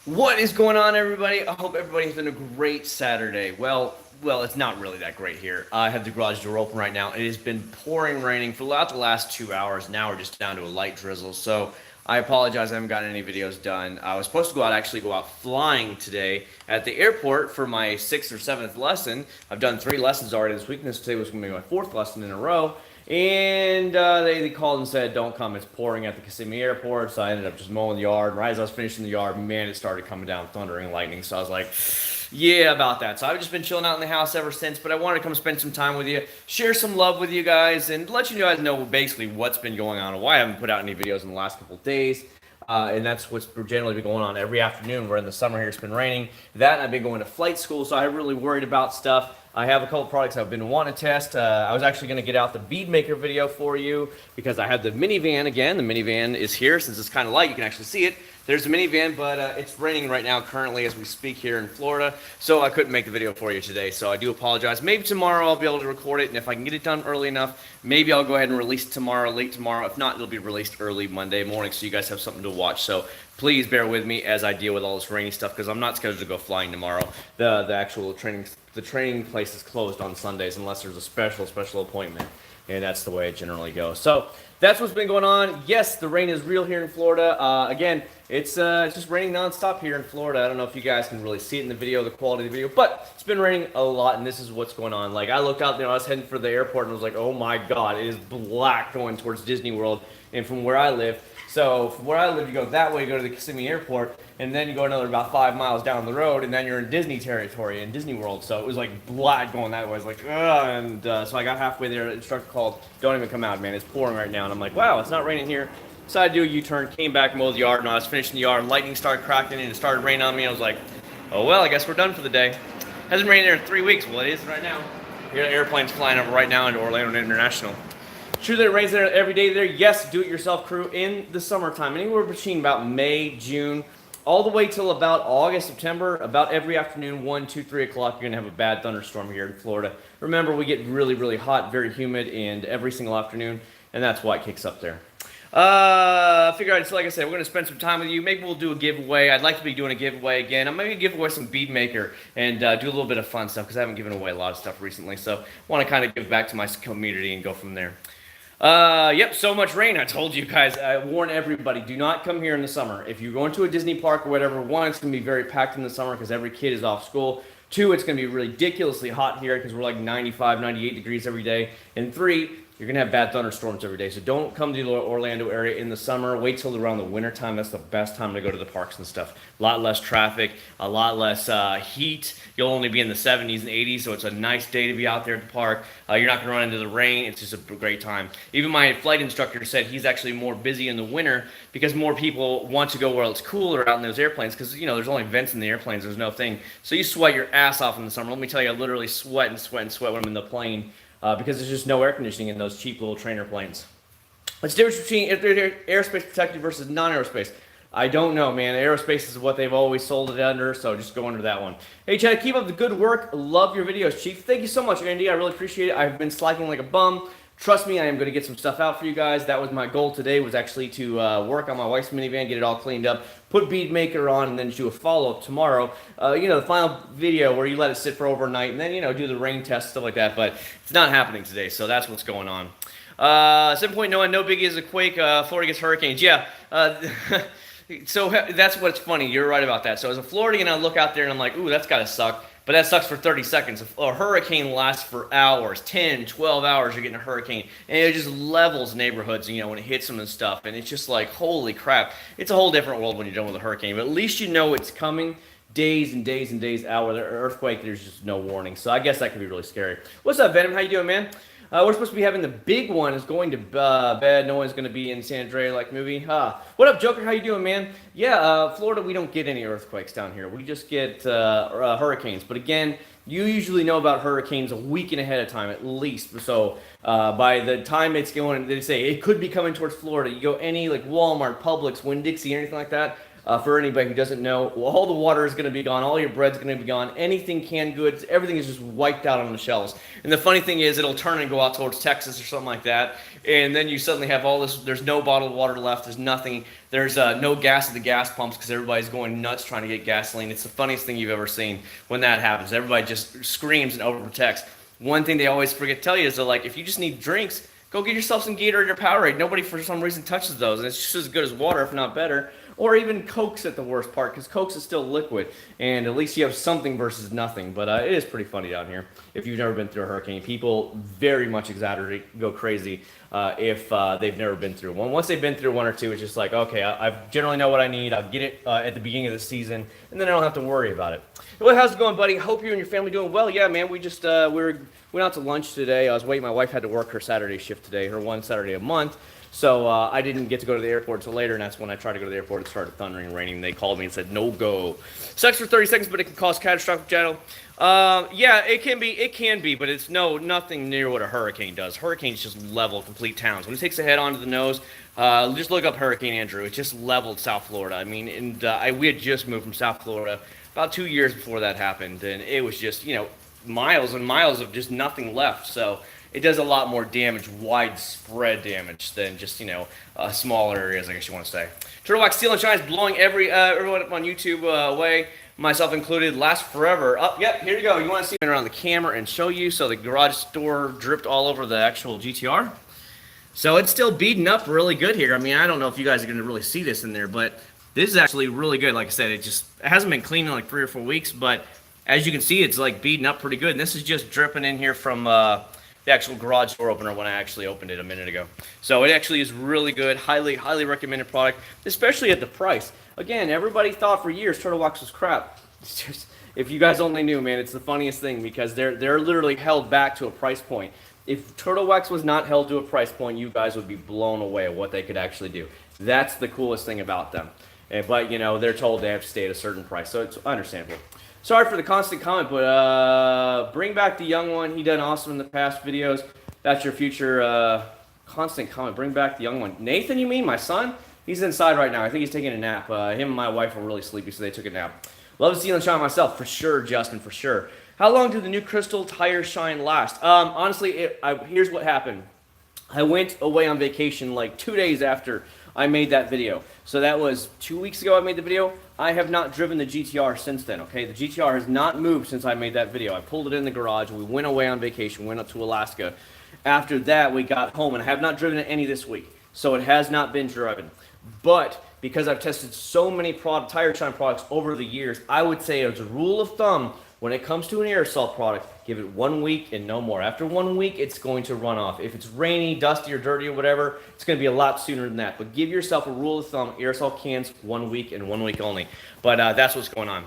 What is going on, everybody? I hope everybody's having a great Saturday. Well, it's not really that great here. I have the garage door open right now. It has been pouring raining for about the last 2 hours. Now we're just down to a light drizzle. So I apologize. I haven't gotten any videos done. I was supposed to actually go out flying today at the airport for my 6th or 7th lesson. I've done 3 lessons already this week, and this today was going to be my 4th lesson in a row. And they called and said, don't come, it's pouring at the Kissimmee airport. So I ended up just mowing the yard. Right as I was finishing the yard, man, it started coming down, thundering, lightning. So I was like, yeah, about that. So I've just been chilling out in the house ever since, but I wanted to come spend some time with you, share some love with you guys, and let you guys know basically what's been going on and why I haven't put out any videos in the last couple of days. And that's what's generally been going on every afternoon. We're in the summer here, it's been raining. That, and I've been going to flight school, so I'm really worried about stuff. I have a couple products I've been wanting to test. I was actually going to get out the bead maker video for you because I had the minivan again. The minivan is here. Since it's kind of light, you can actually see it. There's the minivan, but it's raining right now currently as we speak here in Florida, so I couldn't make the video for you today, so I do apologize. Maybe tomorrow I'll be able to record it, and if I can get it done early enough, maybe I'll go ahead and release it tomorrow, late tomorrow. If not, it'll be released early Monday morning, so you guys have something to watch. So please bear with me as I deal with all this rainy stuff, because I'm not scheduled to go flying tomorrow. The actual training place is closed on Sundays unless there's a special appointment, and that's the way it generally goes. So that's what's been going on. Yes, the rain is real here in Florida. Again, it's just raining nonstop here in Florida. I don't know if you guys can really see it in the video, the quality of the video, but it's been raining a lot, and this is what's going on. Like, I looked out there, I was heading for the airport, and I was like, oh my God, it is black going towards Disney World. And from where I live, you go that way, you go to the Kissimmee Airport, and then you go another about 5 miles down the road, and then you're in Disney territory, in Disney World. So it was like black going that way. I was like, ugh. And so I got halfway there, the instructor called, don't even come out, man. It's pouring right now. And I'm like, wow, it's not raining here. Decided to do a U-turn, came back, mowed the yard, and I was finishing the yard, lightning started cracking, and it started raining on me. I was like, oh, well, I guess we're done for the day. Hasn't rained there in 3 weeks. Well, it is right now. Here, the airplane's flying over right now into Orlando International. True that it rains there every day there. Yes, do-it-yourself crew in the summertime, anywhere between about May, June, all the way till about August, September, about every afternoon, 1, 2, 3 o'clock, you're going to have a bad thunderstorm here in Florida. Remember, we get really hot, very humid, and every single afternoon, and that's why it kicks up there. I figured, like I said, we're going to spend some time with you. Maybe we'll do a giveaway. I'd like to be doing a giveaway again. I'm maybe give away some bead maker and do a little bit of fun stuff because I haven't given away a lot of stuff recently. So I want to kind of give back to my community and go from there. Yep, so much rain. I told you guys, I warn everybody, do not come here in the summer. If you're going to a Disney park or whatever, 1, it's going to be very packed in the summer because every kid is off school. 2, it's going to be ridiculously hot here because we're like 95, 98 degrees every day. And 3, you're going to have bad thunderstorms every day. So don't come to the Orlando area in the summer. Wait till around the winter time. That's the best time to go to the parks and stuff. A lot less traffic, a lot less heat. You'll only be in the 70s and 80s, so it's a nice day to be out there at the park. You're not going to run into the rain. It's just a great time. Even my flight instructor said he's actually more busy in the winter because more people want to go where it's cooler out in those airplanes because, you know, there's only vents in the airplanes. There's no thing. So you sweat your ass off in the summer. Let me tell you, I literally sweat when I'm in the plane. Because there's just no air conditioning in those cheap little trainer planes. What's the difference between aerospace protected versus non-aerospace? I don't know, man. Aerospace is what they've always sold it under, so just go under that one. Hey, Chad, keep up the good work. Love your videos, Chief. Thank you so much, Andy. I really appreciate it. I've been slacking like a bum. Trust me, I am going to get some stuff out for you guys. That was my goal today, was actually to work on my wife's minivan, get it all cleaned up, put bead maker on, and then do a follow-up tomorrow. You know, the final video where you let it sit for overnight, and then, you know, do the rain test, stuff like that. But it's not happening today, so that's what's going on. 7.01, no biggie is a quake. Florida gets hurricanes. Yeah. So that's what's funny. You're right about that. So as a Floridian, I look out there, and I'm like, ooh, that's got to suck. But that sucks for 30 seconds. A hurricane lasts for hours, 10, 12 hours, you're getting a hurricane. And it just levels neighborhoods, you know, when it hits them and stuff. And it's just like, holy crap. It's a whole different world when you're done with a hurricane. But at least you know it's coming days and days and days out. With an earthquake, there's just no warning. So I guess that could be really scary. What's up, Venom? How you doing, man? We're supposed to be having the big one is going to bed. No one's going to be in San Andreas like movie. What up, Joker? How you doing, man? Yeah, Florida, we don't get any earthquakes down here. We just get hurricanes. But again, you usually know about hurricanes a week and ahead of time at least. So by the time it's going, they say it could be coming towards Florida. You go any like Walmart, Publix, Winn-Dixie, anything like that. For anybody who doesn't know, all the water is going to be gone, all your bread's going to be gone, anything canned goods, everything is just wiped out on the shelves. And the funny thing is, it'll turn and go out towards Texas or something like that, and then you suddenly have all this, there's no bottled water left, there's nothing There's no gas at the gas pumps because everybody's going nuts trying to get gasoline. It's the funniest thing you've ever seen when that happens. Everybody just screams and overprotects. One thing they always forget to tell you is they're like, if you just need drinks, go get yourself some Gatorade or Powerade. Nobody for some reason touches those, and it's just as good as water, if not better. Or even Coke's at the worst part, because Coke's is still liquid, and at least you have something versus nothing. But it is pretty funny down here. If you've never been through a hurricane, people very much exaggerate, go crazy if they've never been through one. Once they've been through one or two, it's just like, okay, I generally know what I need. I'll get it at the beginning of the season, and then I don't have to worry about it. Well, how's it going, buddy? Hope you and your family doing well. Yeah, man, we just we went out to lunch today. I was waiting. My wife had to work her Saturday shift today, her one Saturday a month. So I didn't get to go to the airport until later, and that's when I tried to go to the airport. It started thundering and raining. They called me and said, no go. Sucks for 30 seconds, but it can cause catastrophic shadow. Yeah, it can be, but it's nothing near what a hurricane does. Hurricanes just level complete towns. When it takes a head onto the nose, just look up Hurricane Andrew. It just leveled South Florida. I mean, and we had just moved from South Florida about 2 years before that happened, and it was just, miles and miles of just nothing left. So it does a lot more damage, widespread damage, than just, smaller areas, I guess you want to say. Turtle Wax Steel and Shine is blowing everyone up on YouTube away, myself included. Lasts forever. Yep, here you go. You want to see me around the camera and show you. So the garage door dripped all over the actual GTR. So it's still beating up really good here. I mean, I don't know if you guys are going to really see this in there, but this is actually really good. Like I said, it hasn't been cleaned in like 3 or 4 weeks, but as you can see, it's like beating up pretty good. And this is just dripping in here from the actual garage door opener when I actually opened it a minute ago. So it actually is really good. Highly, highly recommended product, especially at the price. Again, everybody thought for years Turtle Wax was crap. It's just, if you guys only knew, man, it's the funniest thing because they're literally held back to a price point. If Turtle Wax was not held to a price point, you guys would be blown away at what they could actually do. That's the coolest thing about them. But, they're told they have to stay at a certain price, so it's understandable. Sorry for the constant comment, but bring back the young one. He done awesome in the past videos. That's your future constant comment. Bring back the young one. Nathan, you mean? My son? He's inside right now. I think he's taking a nap. Him and my wife are really sleepy, so they took a nap. Love to see you and shine myself. For sure, Justin, for sure. How long do the new crystal tires shine last? Honestly, here's what happened. I went away on vacation like 2 days after I made that video. So that was 2 weeks ago I made the video. I have not driven the GTR since then, okay? The GTR has not moved since I made that video. I pulled it in the garage. We went away on vacation, went up to Alaska. After that, we got home, and I have not driven it any this week. So it has not been driven. But because I've tested so many tire shine products over the years, I would say as a rule of thumb, when it comes to an aerosol product, give it 1 week and no more. After 1 week, it's going to run off. If it's rainy, dusty, or dirty, or whatever, it's going to be a lot sooner than that. But give yourself a rule of thumb, aerosol cans, 1 week and 1 week only. But that's what's going on.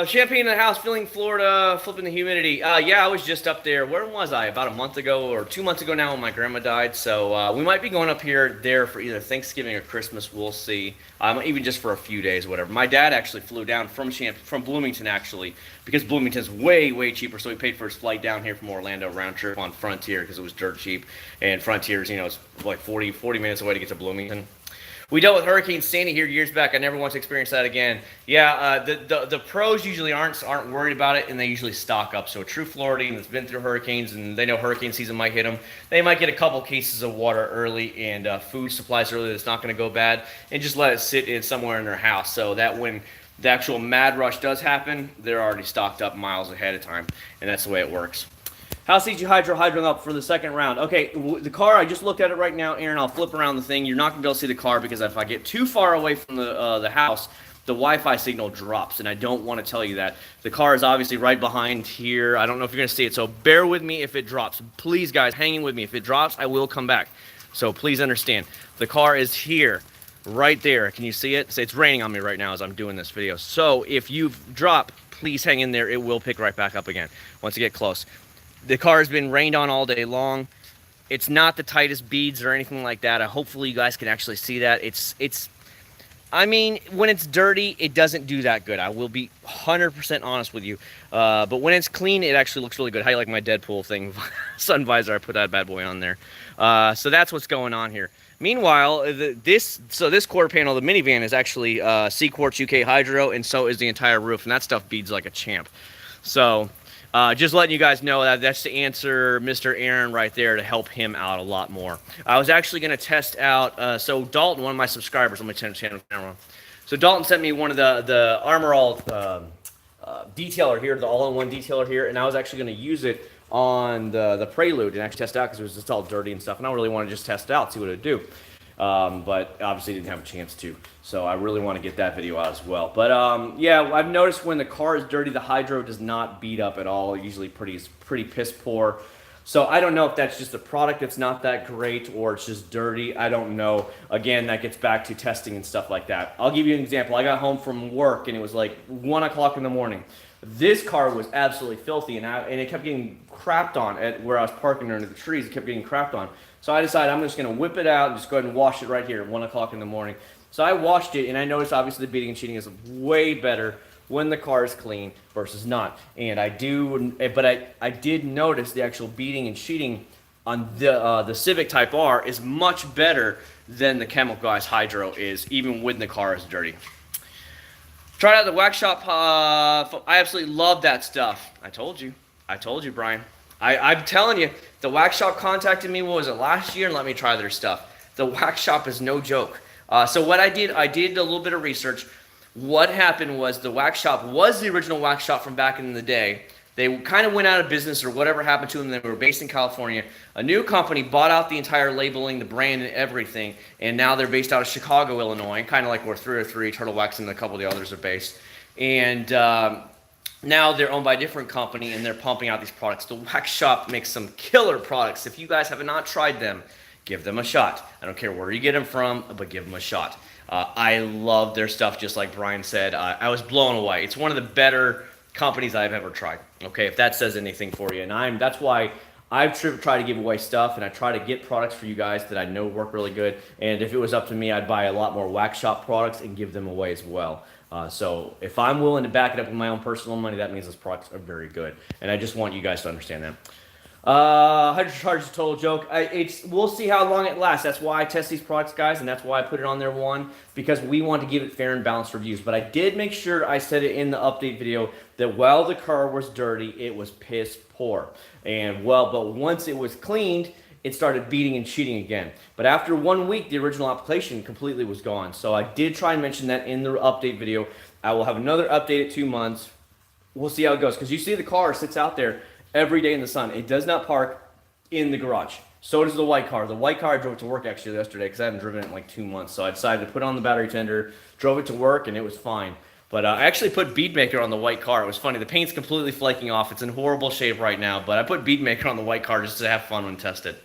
Champagne in the house, feeling Florida, flipping the humidity. Yeah, I was just up there. Where was I? About a month ago or 2 months ago now when my grandma died. So we might be going up there for either Thanksgiving or Christmas. We'll see. Even just for a few days, whatever. My dad actually flew down from Bloomington actually, because Bloomington's way, way cheaper. So he paid for his flight down here from Orlando round trip on Frontier because it was dirt cheap. And Frontier's, it's like 40 minutes away to get to Bloomington. We dealt with Hurricane Sandy here years back. I never want to experience that again. Yeah, the pros usually aren't worried about it, and they usually stock up. So a true Floridian that's been through hurricanes and they know hurricane season might hit them, they might get a couple cases of water early and food supplies early that's not going to go bad, and just let it sit in somewhere in their house so that when the actual mad rush does happen, they're already stocked up miles ahead of time, and that's the way it works. How's CG hydroing up for the second round? Okay, the car, I just looked at it right now, Aaron. I'll flip around the thing. You're not going to be able to see the car because if I get too far away from the house, the Wi-Fi signal drops, and I don't want to tell you that. The car is obviously right behind here. I don't know if you're going to see it, so bear with me if it drops. Please, guys, hang in with me. If it drops, I will come back. So please understand. The car is here, right there. Can you see it? So it's raining on me right now as I'm doing this video. So if you drop, please hang in there. It will pick right back up again once you get close. The car has been rained on all day long. It's not the tightest beads or anything like that. Hopefully you guys can actually see that. I mean, when it's dirty, it doesn't do that good. I will be 100% honest with you. But when it's clean, it actually looks really good. How you like my Deadpool thing? Sun visor, I put that bad boy on there. So that's what's going on here. Meanwhile, this quarter panel, the minivan, is actually Acc0rd UK Hydro, and so is the entire roof. And that stuff beads like a champ. So Just letting you guys know that's to answer Mr. Aaron right there to help him out a lot more. I was actually going to test out, so Dalton, one of my subscribers, let me turn the channel camera on. So Dalton sent me one of the Armor All detailer here, the all-in-one detailer here, and I was actually going to use it on the Prelude and actually test it out because it was just all dirty and stuff, and I really want to just test it out, see what it would do. But obviously didn't have a chance to, so I really want to get that video out as well. But yeah, I've noticed when the car is dirty, the hydro does not beat up at all. Usually pretty piss poor. So I don't know if that's just the product that's not that great or it's just dirty. I don't know. Again, that gets back to testing and stuff like that. I'll give you an example. I got home from work and it was like 1 o'clock in the morning. This car was absolutely filthy and it kept getting crapped on at where I was parking under the trees. It kept getting crapped on. So I decided I'm just going to whip it out and just go ahead and wash it right here at 1 o'clock in the morning. So I washed it and I noticed obviously the beating and cheating is way better when the car is clean versus not. And I did notice the actual beating and cheating on the Civic Type R is much better than the Chemical Guys Hydro is, even when the car is dirty. Tried out the wax shop. I absolutely love that stuff. I told you, Brian. I'm telling you, the wax shop contacted me, what was it, last year, and let me try their stuff. The wax shop is no joke. So what I did a little bit of research. What happened was the wax shop was the original wax shop from back in the day. They kind of went out of business or whatever happened to them. They were based in California. A new company bought out the entire labeling, the brand, and everything, and now they're based out of Chicago, Illinois, kind of like where 303, Turtle Wax, and a couple of the others are based. And now they're owned by a different company, and they're pumping out these products. The wax shop makes some killer products. If you guys have not tried them, give them a shot. I don't care where you get them from, but give them a shot. I love their stuff, just like Brian said. I was blown away. It's one of the better companies I've ever tried. Okay, if that says anything for you. And that's why I've tried to give away stuff, and I try to get products for you guys that I know work really good. And if it was up to me, I'd buy a lot more wax shop products and give them away as well. So if I'm willing to back it up with my own personal money, that means those products are very good. And I just want you guys to understand that. Hydrocharge is a total joke. We'll see how long it lasts. That's why I test these products, guys, and that's why I put it on there one, because we want to give it fair and balanced reviews. But I did make sure I said it in the update video that while the car was dirty, it was piss poor. And but once it was cleaned, it started beating and cheating again. But after 1 week, the original application completely was gone. So I did try and mention that in the update video. I will have another update at 2 months. We'll see how it goes, because you see the car sits out there every day in the sun. It does not park in the garage. So does the white car. The white car I drove to work actually yesterday because I haven't driven it in like 2 months. So I decided to put on the battery tender, drove it to work, and it was fine. But I actually put bead maker on the white car. It was funny. The paint's completely flaking off. It's in horrible shape right now. But I put bead maker on the white car just to have fun when tested.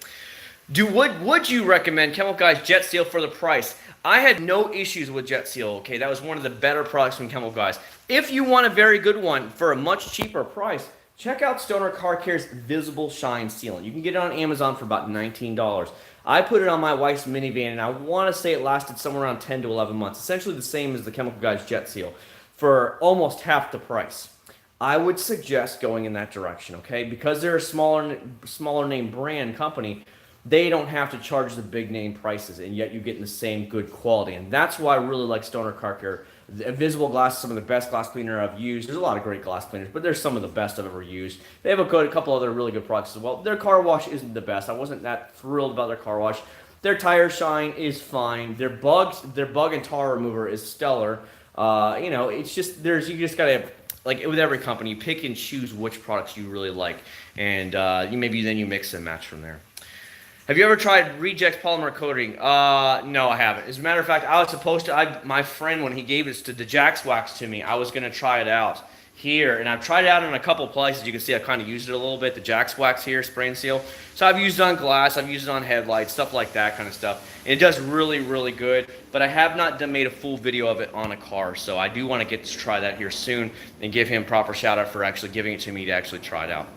Would you recommend Chemical Guys Jet Seal for the price? I had no issues with Jet Seal. Okay, that was one of the better products from Chemical Guys. If you want a very good one for a much cheaper price, check out Stoner Car Care's Visible Shine Sealant. You can get it on Amazon for about $19. I put it on my wife's minivan, and I want to say it lasted somewhere around 10 to 11 months. Essentially the same as the Chemical Guys Jet Seal for almost half the price. I would suggest going in that direction, okay? Because they're a smaller name brand company, they don't have to charge the big name prices, and yet you're getting the same good quality. And that's why I really like Stoner Car Care. The Invisible Glass is some of the best glass cleaner I've used. There's a lot of great glass cleaners, but they're some of the best I've ever used. They have a couple other really good products as well. Their car wash isn't the best. I wasn't that thrilled about their car wash. Their tire shine is fine. Their bug and tar remover is stellar. It's just you just gotta, like with every company, you pick and choose which products you really like, and you mix and match from there. Have you ever tried Rejects polymer coating? No, I haven't. As a matter of fact, I was supposed to. My friend, when he gave the Jax Wax to me, I was gonna try it out here, and I've tried it out in a couple places. You can see I've kind of used it a little bit. The Jax Wax here, spray and seal. So I've used it on glass. I've used it on headlights, stuff like that kind of stuff. And it does really, really good. But I have not made a full video of it on a car, so I do want to get to try that here soon and give him proper shout out for actually giving it to me to actually try it out.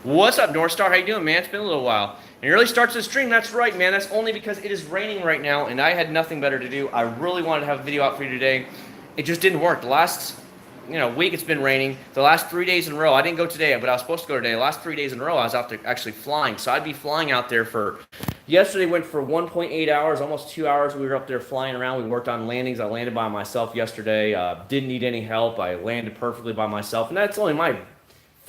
What's up, North Star? How you doing, man? It's been a little while. And it early starts the stream. That's right, man. That's only because it is raining right now, and I had nothing better to do. I really wanted to have a video out for you today. It just didn't work. The last week it's been raining. The last 3 days in a row. I didn't go today, but I was supposed to go today. The last 3 days in a row, I was out there actually flying. So I'd be flying out there yesterday went for 1.8 hours, almost 2 hours. We were up there flying around. We worked on landings. I landed by myself yesterday. Didn't need any help. I landed perfectly by myself, and that's only my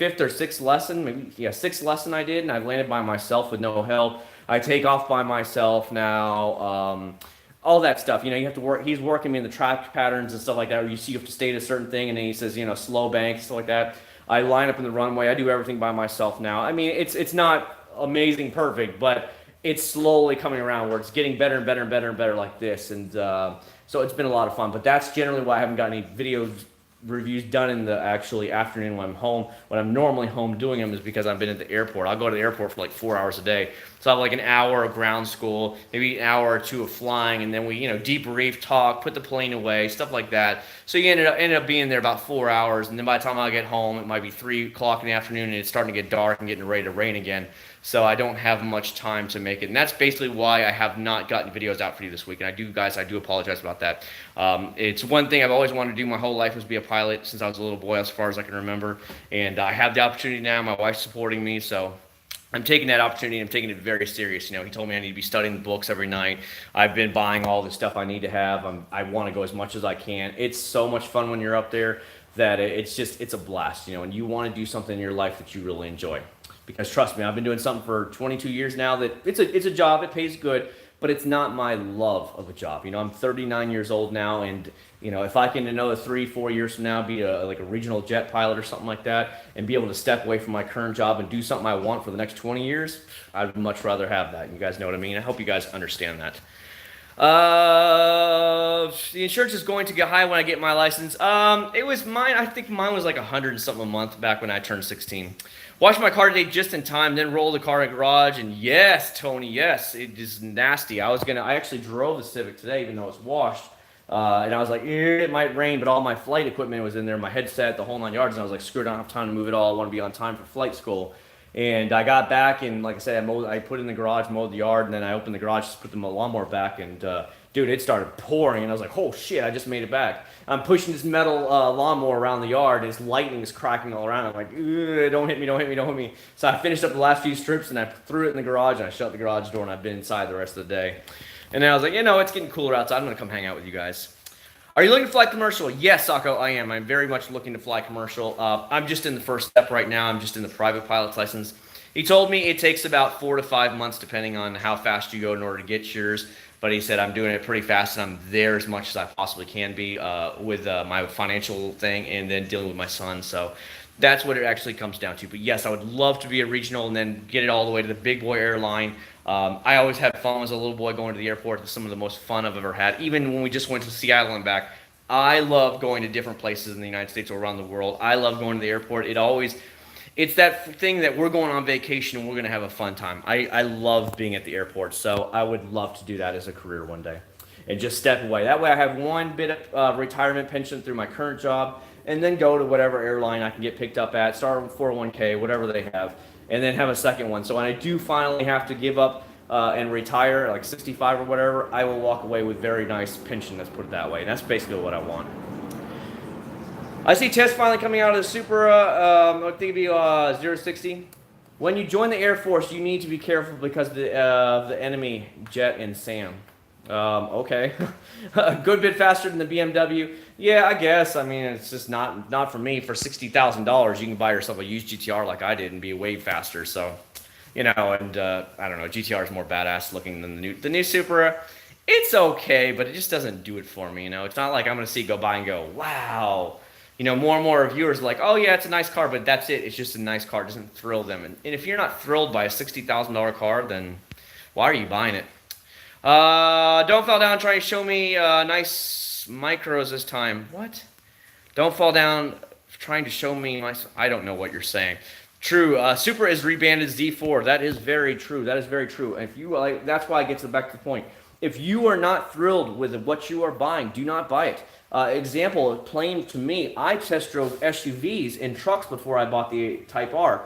fifth or sixth lesson, maybe, yeah, sixth lesson I did, and I've landed by myself with no help. I take off by myself now. All that stuff, you have to work. He's working me in the track patterns and stuff like that. Where you see you have to stay at a certain thing, and then he says, slow bank, stuff like that. I line up in the runway. I do everything by myself now. I mean, it's not amazing, perfect, but it's slowly coming around where it's getting better and better and better and better like this. And so it's been a lot of fun. But that's generally why I haven't got any videos reviews done in the actually afternoon when I'm home. When I'm normally home doing them is because I've been at the airport. I'll go to the airport for like 4 hours a day. So I have like an hour of ground school, maybe an hour or two of flying, and then we, debrief, talk, put the plane away, stuff like that. So you ended up being there about 4 hours, and then by the time I get home, it might be 3 o'clock in the afternoon, and it's starting to get dark and getting ready to rain again. So I don't have much time to make it. And that's basically why I have not gotten videos out for you this week. And I do apologize about that. It's one thing I've always wanted to do my whole life was be a pilot since I was a little boy, as far as I can remember. And I have the opportunity now. My wife's supporting me, so I'm taking that opportunity and I'm taking it very serious. He told me I need to be studying the books every night. I've been buying all the stuff I need to have. I want to go as much as I can. It's so much fun when you're up there that it's a blast, and you want to do something in your life that you really enjoy. Because trust me, I've been doing something for 22 years now that it's a job, it pays good, but it's not my love of a job. I'm 39 years old now, and if I can in another 3-4 years from now be like a regional jet pilot or something like that, and be able to step away from my current job and do something I want for the next 20 years, I'd much rather have that. You guys know what I mean? I hope you guys understand that. The insurance is going to get high when I get my license. It was mine. I think mine was like 100 and something a month back when I turned 16. Washed my car today just in time, then rolled the car in the garage, and yes, Tony, yes, it is nasty. I actually drove the Civic today, even though it's washed, and I was like, it might rain, but all my flight equipment was in there, my headset, the whole 9 yards, and I was like, screw it, I don't have time to move it all. I want to be on time for flight school. And I got back, and like I said, I put it in the garage, mowed the yard, and then I opened the garage, just put the lawnmower back, and dude, it started pouring, and I was like, oh shit, I just made it back. I'm pushing this metal lawnmower around the yard, and this lightning is cracking all around. I'm like, don't hit me, don't hit me, don't hit me. So I finished up the last few strips, and I threw it in the garage, and I shut the garage door, and I've been inside the rest of the day. And then I was like, it's getting cooler outside. I'm going to come hang out with you guys. Are you looking to fly commercial? Yes, Acc0rd, I am. I'm very much looking to fly commercial. I'm just in the first step right now. I'm just in the private pilot's license. He told me it takes about 4 to 5 months, depending on how fast you go in order to get yours. But he said I'm doing it pretty fast, and I'm there as much as I possibly can be with my financial thing and then dealing with my son. So that's what it actually comes down to. But yes, I would love to be a regional and then get it all the way to the big boy airline. I always had fun as a little boy going to the airport. It's some of the most fun I've ever had. Even when we just went to Seattle and back, I love going to different places in the United States or around the world. I love going to the airport. It's that thing that we're going on vacation and we're going to have a fun time. I love being at the airport, so I would love to do that as a career one day and just step away. That way I have one bit of retirement pension through my current job and then go to whatever airline I can get picked up at, start with 401k, whatever they have, and then have a second one. So when I do finally have to give up and retire, like 65 or whatever, I will walk away with very nice pension, let's put it that way. And that's basically what I want. I see Tess finally coming out of the Supra, I think it'd be 060. When you join the Air Force, you need to be careful because of the enemy jet and Sam. Okay. A good bit faster than the BMW. Yeah, I guess. I mean, it's just not for me. For $60,000, you can buy yourself a used GTR like I did and be way faster. So, and I don't know, GTR is more badass looking than the new Supra. It's okay, but it just doesn't do it for me. It's not like I'm going to see it go by and go, wow. More and more reviewers are like, oh yeah, it's a nice car, but that's it. It's just a nice car. It doesn't thrill them. And if you're not thrilled by a $60,000 car, then why are you buying it? Don't fall down trying to show me nice micros this time. What? Don't fall down trying to show me I don't know what you're saying. True. Supra is rebranded Z4. That is very true. That is very true. And if you that's why I get back to the point. If you are not thrilled with what you are buying, do not buy it. Example, plain to me, I test drove SUVs and trucks before I bought the Type R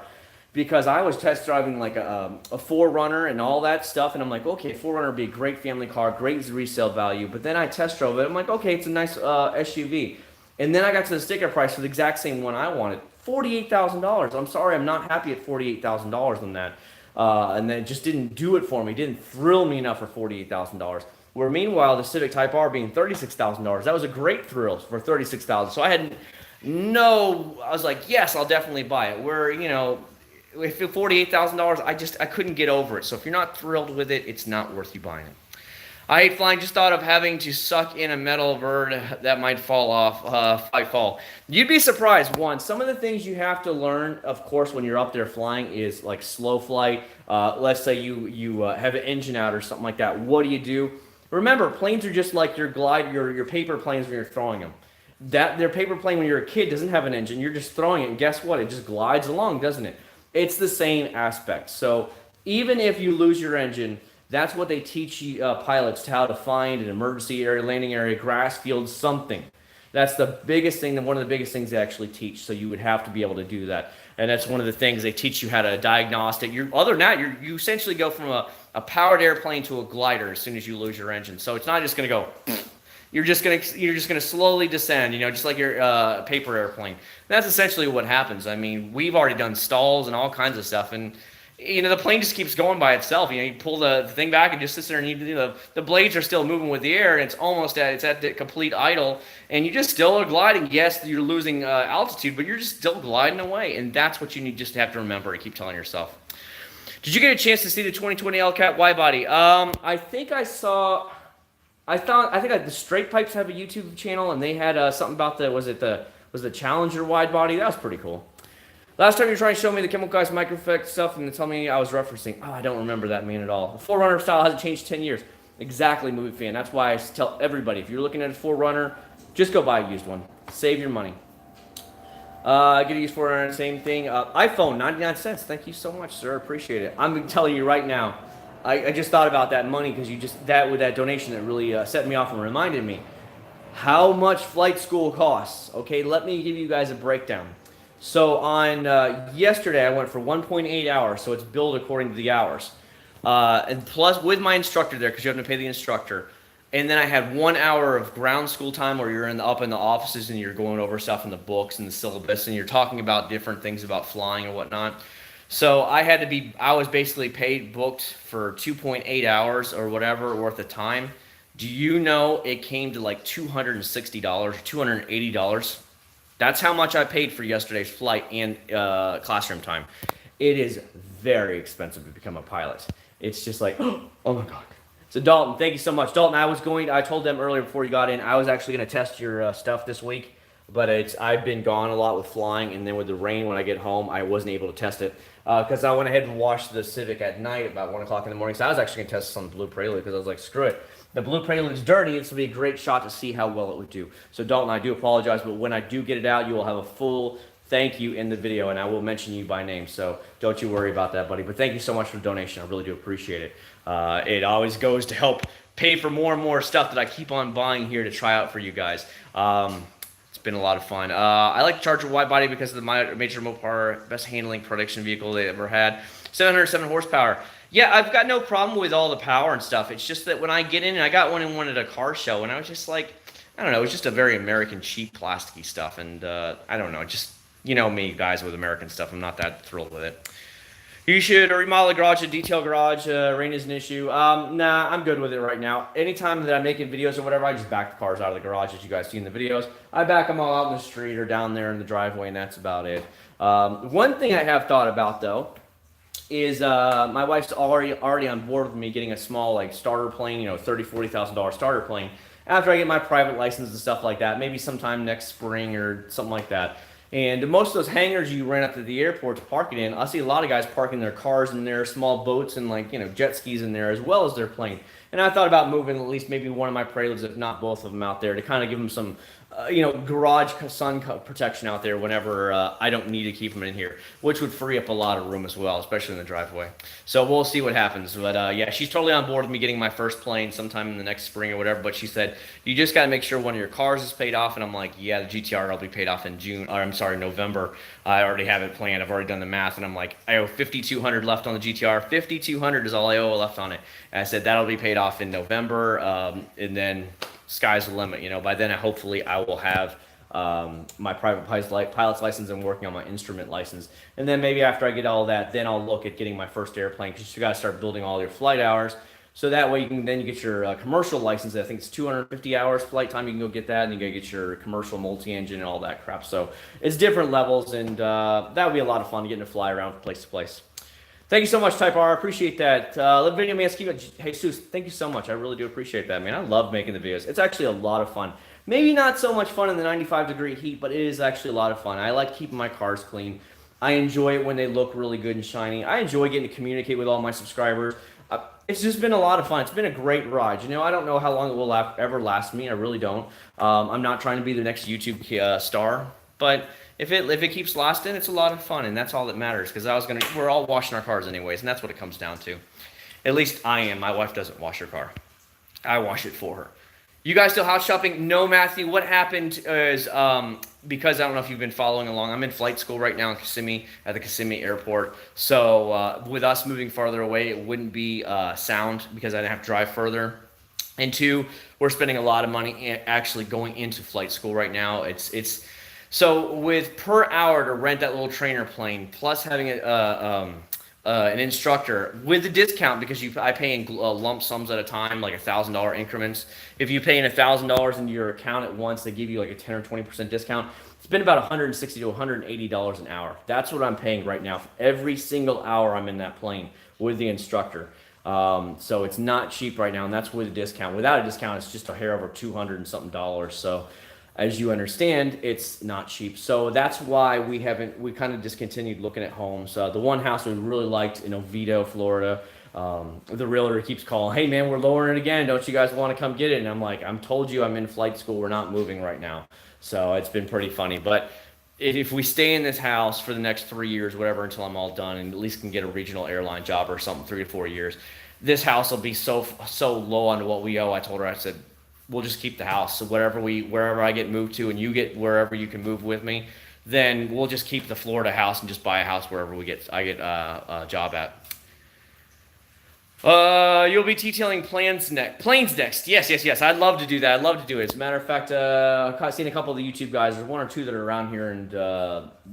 because I was test driving like a 4Runner and all that stuff, and I'm like, okay, 4Runner would be a great family car, great resale value, but then I test drove it, I'm like, okay, it's a nice SUV. And then I got to the sticker price for the exact same one I wanted, $48,000. I'm sorry, I'm not happy at $48,000 on that. And then it just didn't do it for me, didn't thrill me enough for $48,000. Where meanwhile, the Civic Type R being $36,000, that was a great thrill for $36,000. So No, I was like, yes, I'll definitely buy it. Where, if it's $48,000, I couldn't get over it. So if you're not thrilled with it, it's not worth you buying it. I hate flying. Just thought of having to suck in a metal bird that might fall off. Might fall. You'd be surprised. One, some of the things you have to learn, of course, when you're up there flying, is like slow flight. Let's say you have an engine out or something like that. What do you do? Remember, planes are just like your paper planes when you're throwing them. That their paper plane when you're a kid doesn't have an engine. You're just throwing it, and guess what? It just glides along, doesn't it? It's the same aspect. So even if you lose your engine, that's what they teach you, pilots how to find an emergency area, landing area, grass field, something. That's the biggest thing, one of the biggest things they actually teach. So you would have to be able to do that. And that's one of the things they teach you how to diagnose it. Other than that, you essentially go from a powered airplane to a glider as soon as you lose your engine. So it's not just going to go. You're just gonna slowly descend, just like your paper airplane. That's essentially what happens. I mean, we've already done stalls and all kinds of stuff, and the plane just keeps going by itself. You pull the thing back and just sits there, and the blades are still moving with the air, and it's at the complete idle, and you just still are gliding. Yes, you're losing altitude, but you're just still gliding away, and that's what you need just to have to remember and keep telling yourself. Did you get a chance to see the 2020 LCAT wide body? I think I saw. I think the Straight Pipes have a YouTube channel, and they had something about was the Challenger wide body. That was pretty cool. Last time you were trying to show me the Chemical Guys microeffect stuff, and tell me I was referencing. Oh, I don't remember that man at all. The 4Runner style hasn't changed 10 years. Exactly, movie fan. That's why I tell everybody, if you're looking at a 4Runner, just go buy a used one. Save your money. Get a used 4Runner, same thing. iPhone, 99 cents. Thank you so much, sir. Appreciate it. I'm telling you right now. I just thought about that money because with that donation that really set me off and reminded me how much flight school costs. Okay, let me give you guys a breakdown. So on yesterday I went for 1.8 hours, so it's billed according to the hours, and plus with my instructor there because you have to pay the instructor, and then I had 1 hour of ground school time where you're up in the offices and you're going over stuff in the books and the syllabus and you're talking about different things about flying and whatnot. So I was basically booked for 2.8 hours or whatever worth of time. Do you know it came to like $260, $280? That's how much I paid for yesterday's flight and classroom time. It is very expensive to become a pilot. It's just like, oh my God. So Dalton, thank you so much. Dalton, I told them earlier before you got in, I was actually going to test your stuff this week. But I've been gone a lot with flying, and then with the rain when I get home, I wasn't able to test it because I went ahead and washed the Civic at night about 1 o'clock in the morning. So I was actually going to test some Blue Prelude because I was like, screw it. The Blue Prelude's dirty. This will be a great shot to see how well it would do. So Dalton, I do apologize, but when I do get it out, you will have a full thank you in the video, and I will mention you by name. So don't you worry about that, buddy. But thank you so much for the donation. I really do appreciate it. It always goes to help pay for more and more stuff that I keep on buying here to try out for you guys. It's been a lot of fun. I like the Charger wide body because of the major Mopar, best handling production vehicle they ever had. 707 horsepower. Yeah, I've got no problem with all the power and stuff. It's just that when I get in, and I got one in one at a car show, and I was just like, I don't know, it's just a very American, cheap, plasticky stuff. And I don't know, just, me, guys, with American stuff, I'm not that thrilled with it. You should remodel a garage, a detail garage. Rain is an issue. Nah, I'm good with it right now. Anytime that I'm making videos or whatever, I just back the cars out of the garage, as you guys see in the videos. I back them all out in the street or down there in the driveway, and that's about it. One thing I have thought about, though, is my wife's already on board with me getting a small starter plane, $30,000-$40,000 starter plane. After I get my private license and stuff like that, maybe sometime next spring or something like that. And most of those hangars you rent up to the airport to park it in, I see a lot of guys parking their cars in there, small boats and jet skis in there as well as their plane. And I thought about moving at least maybe one of my Preludes, if not both of them, out there to kind of give them some, garage sun protection out there whenever I don't need to keep them in here, which would free up a lot of room as well, especially in the driveway. So we'll see what happens. But yeah, she's totally on board with me getting my first plane sometime in the next spring or whatever. But she said, you just got to make sure one of your cars is paid off. And I'm like, yeah, the GTR will be paid off in November. I already have it planned. I've already done the math. And I'm like, I owe $5,200 left on the GTR. $5,200 is all I owe left on it. And I said, that'll be paid off in November. And then sky's the limit. By then hopefully I will have my private pilot's license and working on my instrument license. And then maybe after I get all that, then I'll look at getting my first airplane, because you got to start building all your flight hours So that way you get your commercial license. I think it's 250 hours flight time. You can go get that, and you go get your commercial multi-engine and all that crap. So it's different levels, and that would be a lot of fun getting to fly around from place to place. Thank you so much, Type R. I appreciate that. Let Video Man keep it. Hey, Jesus, thank you so much. I really do appreciate that, man. I love making the videos. It's actually a lot of fun. Maybe not so much fun in the 95-degree heat, but it is actually a lot of fun. I like keeping my cars clean. I enjoy it when they look really good and shiny. I enjoy getting to communicate with all my subscribers. It's just been a lot of fun. It's been a great ride. You know, I don't know how long it will ever last me. I really don't. I'm not trying to be the next YouTube star, but if it keeps lasting, it's a lot of fun, and that's all that matters. Because we're all washing our cars anyways, and that's what it comes down to. At least I am. My wife doesn't wash her car. I wash it for her. You guys still house shopping? No, Matthew. What happened is because I don't know if you've been following along. I'm in flight school right now in Kissimmee at the Kissimmee Airport. So with us moving farther away, it wouldn't be sound because I'd have to drive further. And two, we're spending a lot of money actually going into flight school right now. It's so with per hour to rent that little trainer plane, plus having an instructor with the discount, because I pay in lump sums at a time, like $1,000 increments. If you pay in $1,000 into your account at once, they give you like a 10 or 20% discount. It's been about $160 to $180 an hour. That's what I'm paying right now for every single hour I'm in that plane with the instructor. So it's not cheap right now, and that's with a discount. Without a discount, it's just a hair over $200 and something dollars. So as you understand, it's not cheap. So that's why we kind of discontinued looking at homes. The one house we really liked in Oviedo, Florida, the realtor keeps calling, hey man, we're lowering it again. Don't you guys want to come get it? And I'm like, I'm told you I'm in flight school. We're not moving right now. So it's been pretty funny. But if we stay in this house for the next 3 years, whatever, until I'm all done and at least can get a regional airline job or something, 3 to 4 years, this house will be so low on what we owe. I told her, I said, we'll just keep the house. So wherever I get moved to and you get wherever you can move with me, then we'll just keep the Florida house and just buy a house wherever I get a job at. You'll be detailing planes next. Yes. I'd love to do that. I'd love to do it. As a matter of fact, I've seen a couple of the YouTube guys. There's 1 or 2 that are around here and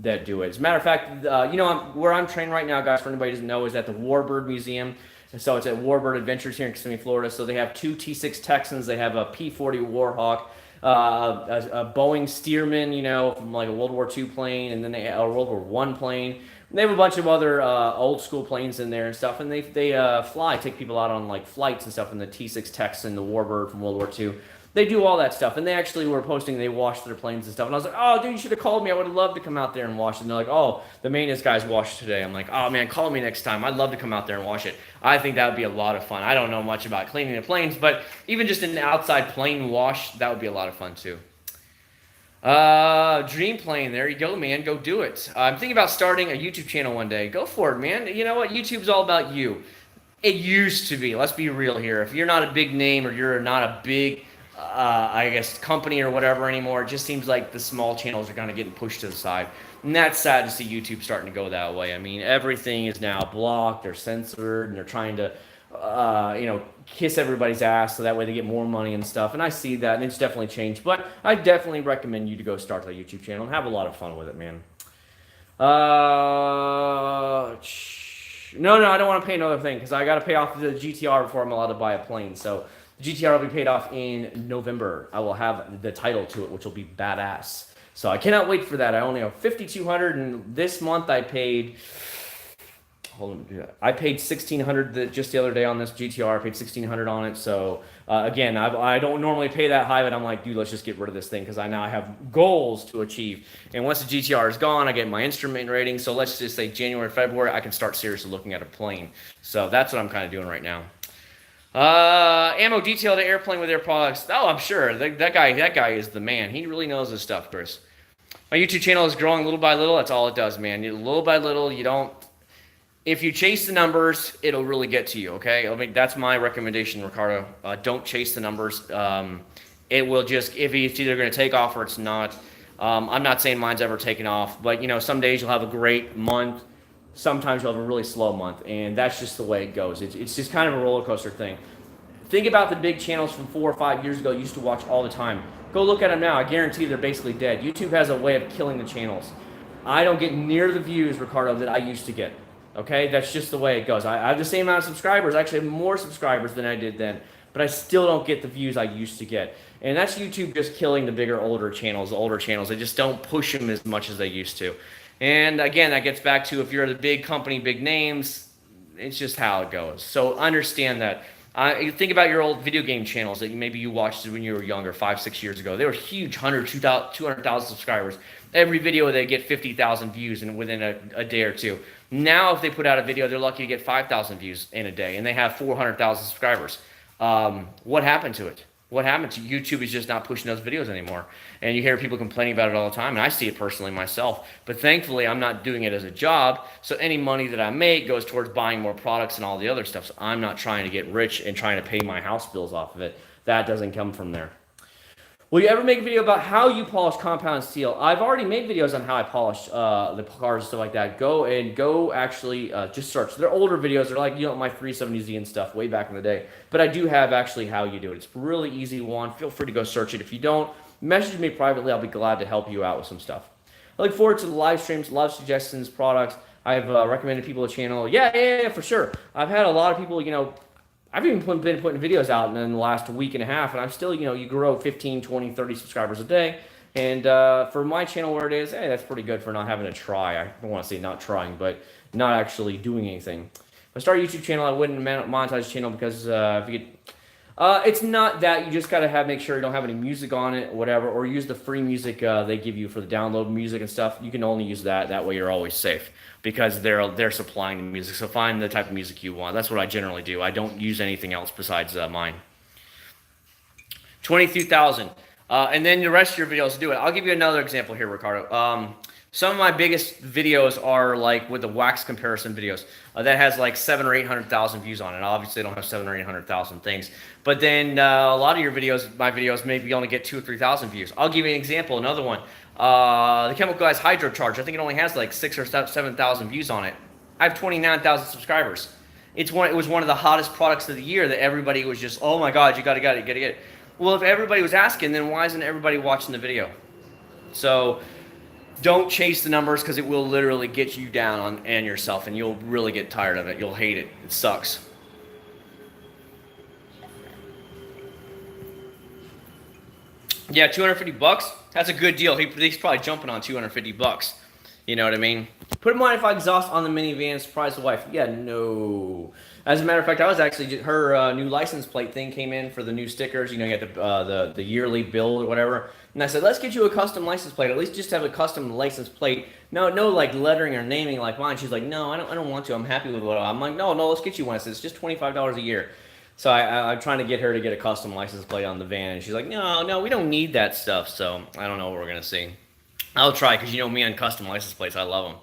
that do it. As a matter of fact, where I'm trained right now, guys, for anybody who doesn't know, is at the Warbird Museum. So it's at Warbird Adventures here in Kissimmee, Florida. So they have 2 T6 Texans. They have a P-40 Warhawk, a Boeing Stearman, from like a World War II plane, and then they have a World War I plane. And they have a bunch of other old school planes in there and stuff. And they take people out on like flights and stuff in the T6 Texan, the Warbird from World War II. They do all that stuff. And they actually were posting, they washed their planes and stuff. And I was like, oh, dude, you should have called me. I would have loved to come out there and wash it. And they're like, oh, the maintenance guys washed today. I'm like, oh, man, call me next time. I'd love to come out there and wash it. I think that would be a lot of fun. I don't know much about cleaning the planes, but even just an outside plane wash, that would be a lot of fun too. Dream plane, there you go, man. Go do it. I'm thinking about starting a YouTube channel one day. Go for it, man. You know what? YouTube's all about you. It used to be. Let's be real here. If you're not a big name or you're not a big company or whatever anymore, it just seems like the small channels are kind of getting pushed to the side. And that's sad to see YouTube starting to go that way. I mean, everything is now blocked, they're censored, and they're trying to, kiss everybody's ass so that way they get more money and stuff. And I see that, and it's definitely changed. But I definitely recommend you to go start a YouTube channel and have a lot of fun with it, man. No, I don't want to pay another thing because I got to pay off the GTR before I'm allowed to buy a plane. So the GTR will be paid off in November. I will have the title to it, which will be badass. So I cannot wait for that. I only have $5,200, and this month I paid. I paid $1,600 just the other day on this GTR. I paid $1,600 on it. So again, I don't normally pay that high, but I'm like, dude, let's just get rid of this thing because I have goals to achieve. And once the GTR is gone, I get my instrument rating. So let's just say January, February, I can start seriously looking at a plane. So that's what I'm kind of doing right now. Ammo detail to airplane with their products. Oh, I'm sure that guy is the man. He really knows his stuff, Chris. My YouTube channel is growing little by little. That's all it does, man. Little by little, if you chase the numbers, it'll really get to you, okay? I mean, that's my recommendation, Ricardo. Don't chase the numbers. It will just, if it's either going to take off or it's not. I'm not saying mine's ever taken off, but, some days you'll have a great month. Sometimes you'll have a really slow month, and that's just the way it goes. It's just kind of a roller coaster thing. Think about the big channels from 4 or 5 years ago you used to watch all the time. Go look at them now. I guarantee they're basically dead. YouTube has a way of killing the channels. I don't get near the views, Ricardo, that I used to get. Okay, that's just the way it goes. I have the same amount of subscribers. I actually have more subscribers than I did then, but I still don't get the views I used to get. And that's YouTube just killing the bigger, older channels. The older channels, they just don't push them as much as they used to. And again, that gets back to if you're the big company, big names, it's just how it goes. So understand that. You think about your old video game channels that maybe you watched when you were younger, 5-6 years ago. They were huge, 100, 200,000 subscribers. Every video they get 50,000 views within a day or two. Now if they put out a video, they're lucky to get 5,000 views in a day, and they have 400,000 subscribers. What happened to it? What happened to YouTube is just not pushing those videos anymore. And you hear people complaining about it all the time, and I see it personally myself. But thankfully, I'm not doing it as a job, so any money that I make goes towards buying more products and all the other stuff. So I'm not trying to get rich and trying to pay my house bills off of it. That doesn't come from there. Will you ever make a video about how you polish compound steel? I've already made videos on how I polish the cars and stuff like that. Go actually just search. They're older videos. They're like, my 370Z and stuff way back in the day. But I do have actually how you do it. It's really easy one. Feel free to go search it. If you don't, message me privately. I'll be glad to help you out with some stuff. I look forward to the live streams, love suggestions, products. I've recommended people a channel. Yeah, for sure. I've had a lot of people, I've even been putting videos out in the last week and a half, and I'm still, you grow 15, 20, 30 subscribers a day. And for my channel where it is, hey, that's pretty good for not having to try. I don't want to say not trying, but not actually doing anything. If I start a YouTube channel, I wouldn't monetize the channel because if you get, it's not that. You just got to make sure you don't have any music on it or whatever, or use the free music they give you for the download music and stuff. You can only use that. That way you're always safe, because they're supplying the music. So find the type of music you want. That's what I generally do. I don't use anything else besides mine. 22,000. And then the rest of your videos do it. I'll give you another example here, Ricardo. Some of my biggest videos are like with the wax comparison videos. That has like 700,000 or 800,000 views on it. Obviously, I don't have 700,000 or 800,000 things. But then a lot of your videos, my videos, maybe only get 2,000 or 3,000 views. I'll give you an example. Another one. The Chemical Guys Hydro Charge. I think it only has like 6,000 or 7,000 views on it. I have 29,000 subscribers. It was one of the hottest products of the year that everybody was just, oh my God, you gotta get it. Well, if everybody was asking, then why isn't everybody watching the video? So don't chase the numbers, because it will literally get you down and yourself, and you'll really get tired of it. You'll hate it. It sucks. Yeah, $250. That's a good deal. He's probably jumping on $250. You know what I mean? Put a modified exhaust on the minivan. Surprise the wife. Yeah, no. As a matter of fact, I was actually, her new license plate thing came in for the new stickers. You get the yearly bill or whatever. And I said, let's get you a custom license plate. At least just have a custom license plate. No like lettering or naming like mine. She's like, no, I don't want to. I'm happy with what I'm like. No, let's get you one. I said, it's just $25 a year. So I'm trying to get her to get a custom license plate on the van. And she's like, no, we don't need that stuff. So I don't know what we're going to see. I'll try, because you know me on custom license plates. I love them.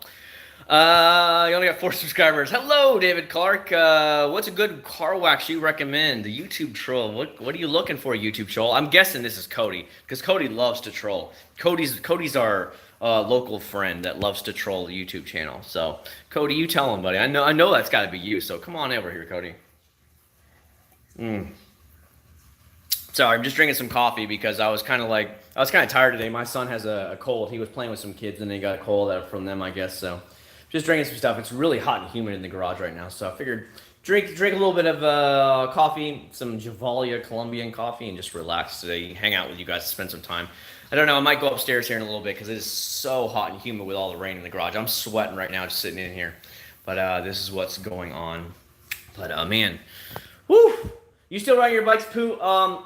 You only got 4 subscribers. Hello, David Clark. What's a good car wax you recommend? The YouTube troll. What are you looking for, YouTube troll? I'm guessing this is Cody, because Cody loves to troll. Cody's our local friend that loves to troll the YouTube channel. So, Cody, you tell him, buddy. I know that's got to be you. So come on over here, Cody. Sorry, I'm just drinking some coffee because I was kind of tired today. My son has a cold. He was playing with some kids and they got a cold from them, I guess. So just drinking some stuff. It's really hot and humid in the garage right now. So I figured drink a little bit of coffee, some Javalia Colombian coffee, and just relax today. Hang out with you guys, spend some time. I don't know. I might go upstairs here in a little bit because it is so hot and humid with all the rain in the garage. I'm sweating right now just sitting in here. But this is what's going on. But man, whoo! You still ride your bikes, Pooh?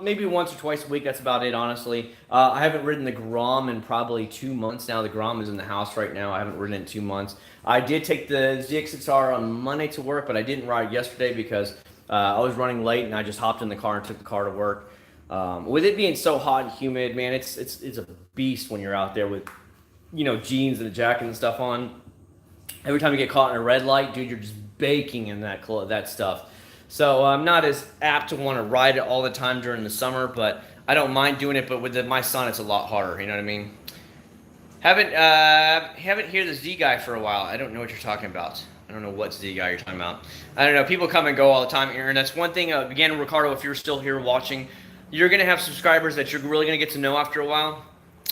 Maybe once or twice a week. That's about it, honestly. I haven't ridden the Grom in probably 2 months now. The Grom is in the house right now. I haven't ridden it in 2 months. I did take the Acc0rd79 on Monday to work, but I didn't ride yesterday because I was running late and I just hopped in the car and took the car to work. With it being so hot and humid, man, it's a beast when you're out there with, jeans and a jacket and stuff on. Every time you get caught in a red light, dude, you're just baking in that stuff. So I'm not as apt to want to ride it all the time during the summer, but I don't mind doing it. But with my son, it's a lot harder. You know what I mean? Haven't heard the Z guy for a while. I don't know what you're talking about. I don't know what Z guy you're talking about. I don't know. People come and go all the time, Aaron. That's one thing. Again, Ricardo, if you're still here watching, you're gonna have subscribers that you're really gonna get to know after a while.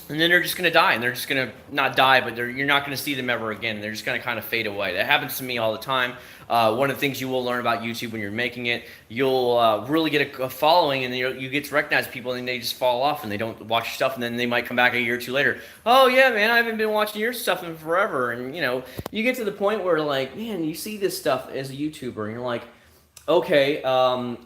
and then they're just going to die, and they're just going to not die, but you're not going to see them ever again. They're just going to kind of fade away. That happens to me all the time. One of the things you will learn about YouTube when you're making it, you'll really get a following, and you get to recognize people, and they just fall off, and they don't watch your stuff, and then they might come back a year or two later. Oh yeah, man, I haven't been watching your stuff in forever, and you get to the point where like, man, you see this stuff as a YouTuber, and you're like, okay,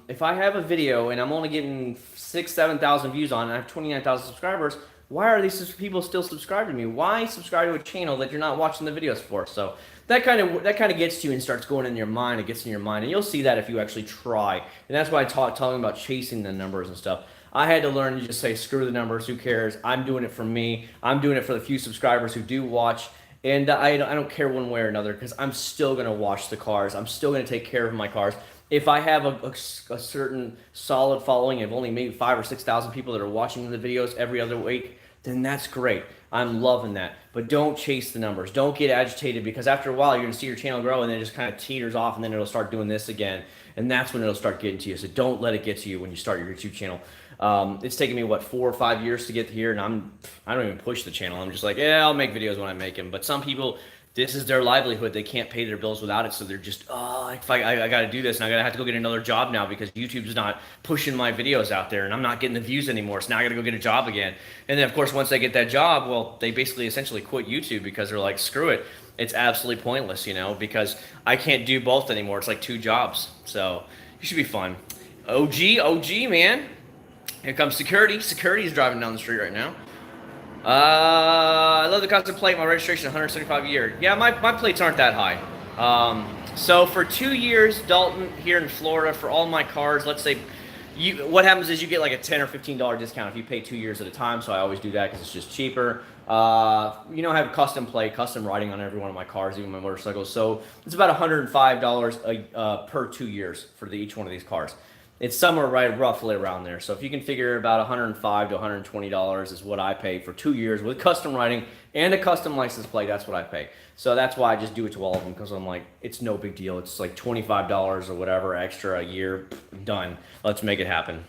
if I have a video and I'm only getting 6,000-7,000 views on it, and I have 29,000 subscribers, why are these people still subscribed to me? Why subscribe to a channel that you're not watching the videos for? So that kind of gets to you and starts going in your mind. It gets in your mind, and you'll see that if you actually try. And that's why I talking about chasing the numbers and stuff. I had to learn to just say, screw the numbers. Who cares? I'm doing it for me. I'm doing it for the few subscribers who do watch. And I don't care one way or another, because I'm still going to watch the cars. I'm still going to take care of my cars. If I have a certain solid following of only maybe 5,000 or 6,000 people that are watching the videos every other week, then that's great. I'm loving that. But don't chase the numbers. Don't get agitated, because after a while you're going to see your channel grow, and then it just kind of teeters off, and then it'll start doing this again. And that's when it'll start getting to you. So don't let it get to you when you start your YouTube channel. It's taken me, what, 4 or 5 years to get here, and I don't even push the channel. I'm just like, yeah, I'll make videos when I make them. But some people, this is their livelihood. They can't pay their bills without it, so they're just, if I got to do this, and I have to go get another job now because YouTube's not pushing my videos out there, and I'm not getting the views anymore, so now I got to go get a job again. And then, of course, once they get that job, well, they basically essentially quit YouTube because they're like, screw it. It's absolutely pointless, because I can't do both anymore. It's like 2 jobs, so it should be fun. OG, man. Here comes security. Security is driving down the street right now. I love the custom plate. My registration 175 a year. Yeah, my plates aren't that high. So for 2 years, Dalton, here in Florida, for all my cars, let's say, what happens is you get like a $10 or $15 discount if you pay 2 years at a time. So I always do that because it's just cheaper. I have custom plate, custom writing on every one of my cars, even my motorcycles. So it's about $105 per 2 years for each one of these cars. It's somewhere right roughly around there. So if you can figure about $105 to $120 is what I pay for 2 years with custom writing and a custom license plate. That's what I pay. So that's why I just do it to all of them, because I'm like, it's no big deal. It's like $25 or whatever extra a year. Done. Let's make it happen.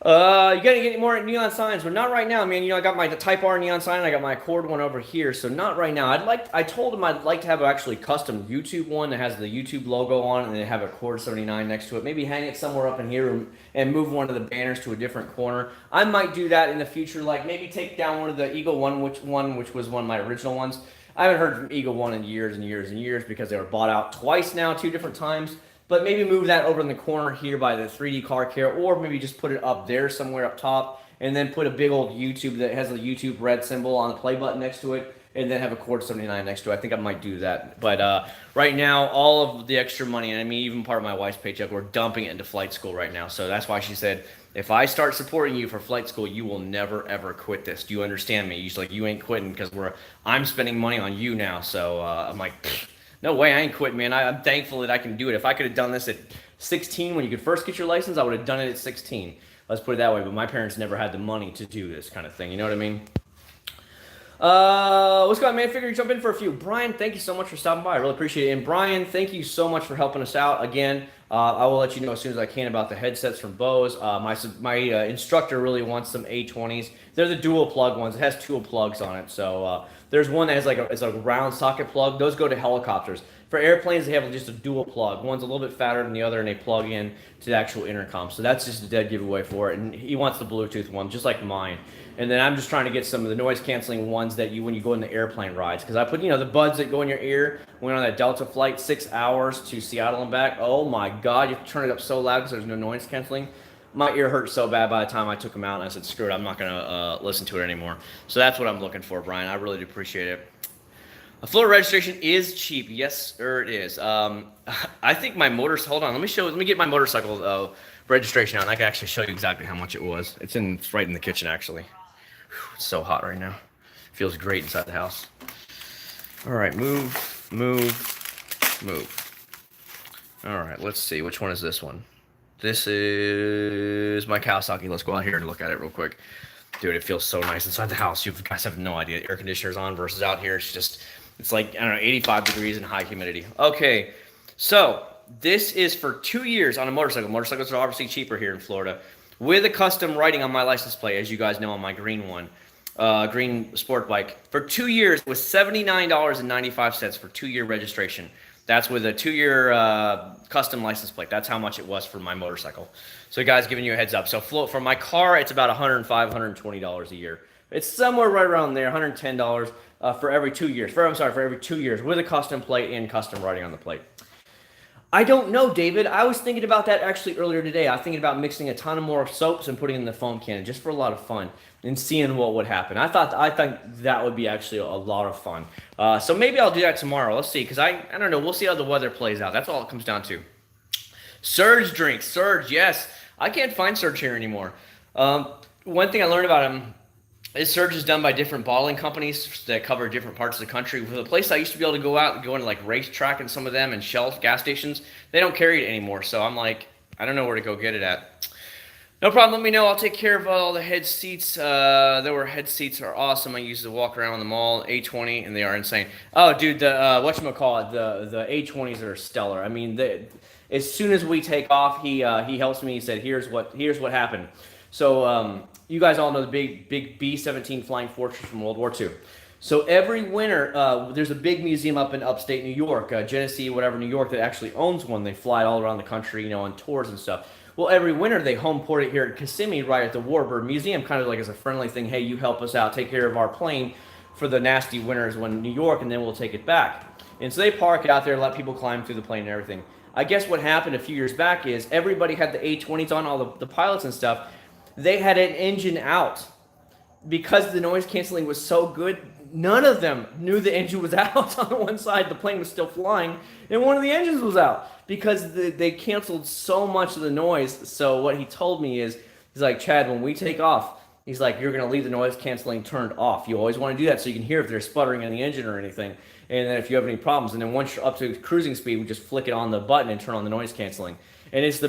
You gotta get any more neon signs? Well, not right now, man. I got my Type R neon sign, and I got my Acc0rd one over here, so not right now. I told him I'd like to have actually custom YouTube one that has the YouTube logo on it, and then have Acc0rd79 next to it. Maybe hang it somewhere up in here and move one of the banners to a different corner. I might do that in the future, like maybe take down one of the Eagle one, which was one of my original ones. I haven't heard from Eagle one in years and years and years, because they were bought out twice now, 2 different times. But maybe move that over in the corner here by the 3D car care, or maybe just put it up there somewhere up top, and then put a big old YouTube that has a YouTube red symbol on the play button next to it, and then have Acc0rd79 next to it. I think I might do that. But right now, all of the extra money, and I mean even part of my wife's paycheck, we're dumping it into flight school right now. So that's why she said, if I start supporting you for flight school, you will never ever quit this. Do you understand me? She's like, you ain't quitting, because I'm spending money on you now. So I'm like, no way, I ain't quitting, man. I'm thankful that I can do it. If I could have done this at 16 when you could first get your license, I would have done it at 16. Let's put it that way. But my parents never had the money to do this kind of thing. You know what I mean? What's going on, man? Figure you jump in for a few. Brian, thank you so much for stopping by. I really appreciate it. And Brian, thank you so much for helping us out. Again, I will let you know as soon as I can about the headsets from Bose. My instructor really wants some A20s. They're the dual plug ones. It has 2 plugs on it. So there's one that has it's a round socket plug. Those go to helicopters. For airplanes, they have just a dual plug. One's a little bit fatter than the other, and they plug in to the actual intercom. So that's just a dead giveaway for it. And he wants the Bluetooth one, just like mine. And then I'm just trying to get some of the noise-canceling ones that when you go in the airplane rides. Because I put, the buds that go in your ear. Went on that Delta flight, 6 hours to Seattle and back. Oh, my God. You have to turn it up so loud because there's no noise canceling. My ear hurt so bad by the time I took them out. And I said, screw it. I'm not going to listen to it anymore. So that's what I'm looking for, Brian. I really do appreciate it. A Florida registration is cheap. Yes, sir, it is. I think my hold on. Let me get my motorcycle registration out. And I can actually show you exactly how much it was. It's right in the kitchen, actually. It's so hot right now. Feels great inside the house. All right, move. All right, let's see. Which one is this one? This is my Kawasaki. Let's go out here and look at it real quick. Dude, it feels so nice inside the house. You guys have no idea. Air conditioner's on versus out here. It's like, I don't know, 85 degrees and high humidity. Okay, so this is for 2 years on a motorcycle. Motorcycles are obviously cheaper here in Florida. with a custom writing on my license plate, as you guys know, on my green one, green sport bike. For 2 years, it was $79.95 for 2-year registration. That's with a 2-year custom license plate. That's how much it was for my motorcycle. So, guys, giving you a heads up. So, for my car, it's about $105, $120 a year. It's somewhere right around there, $110 for every 2 years. For every 2 years with a custom plate and custom writing on the plate. I don't know, David. I was thinking about that actually earlier today. I was thinking about mixing a ton of more soaps and putting in the foam cannon just for a lot of fun and seeing what would happen. I think that would be actually a lot of fun. So maybe I'll do that tomorrow. Let's see, because I don't know. We'll see how the weather plays out. That's all it comes down to. Surge drinks, Surge, yes. I can't find Surge here anymore. One thing I learned about him. This Surge is done by different bottling companies that cover different parts of the country. For the place I used to be able to go out and go into like racetrack and some of them and Shell gas stations, they don't carry it anymore. So I'm like, I don't know where to go get it at. No problem. Let me know. I'll take care of all the head seats. Head seats are awesome. I used to walk around the mall, A20, and they are insane. Oh, dude, the whatchamacallit, the A20s are stellar. I mean, as soon as we take off, he helps me. He said, here's what happened. So you guys all know the big B-17 Flying Fortress from World War II. So every winter, there's a big museum up in upstate New York, Genesee, whatever, New York, that actually owns one. They fly all around the country, on tours and stuff. Well, every winter they home port it here at Kissimmee, right at the Warbird Museum, kind of like as a friendly thing. Hey, you help us out, take care of our plane for the nasty winters when New York, and then we'll take it back. And so they park it out there, let people climb through the plane and everything. I guess what happened a few years back is everybody had the A20s on, all the pilots and stuff. They had an engine out. Because the noise canceling was so good, none of them knew the engine was out. On the one side, the plane was still flying, and one of the engines was out because they canceled so much of the noise. So what he told me is, he's like, Chad, when we take off, he's like, you're going to leave the noise canceling turned off. You always want to do that so you can hear if there's sputtering in the engine or anything. And then if you have any problems, and then once you're up to cruising speed, we just flick it on the button and turn on the noise canceling. And it's the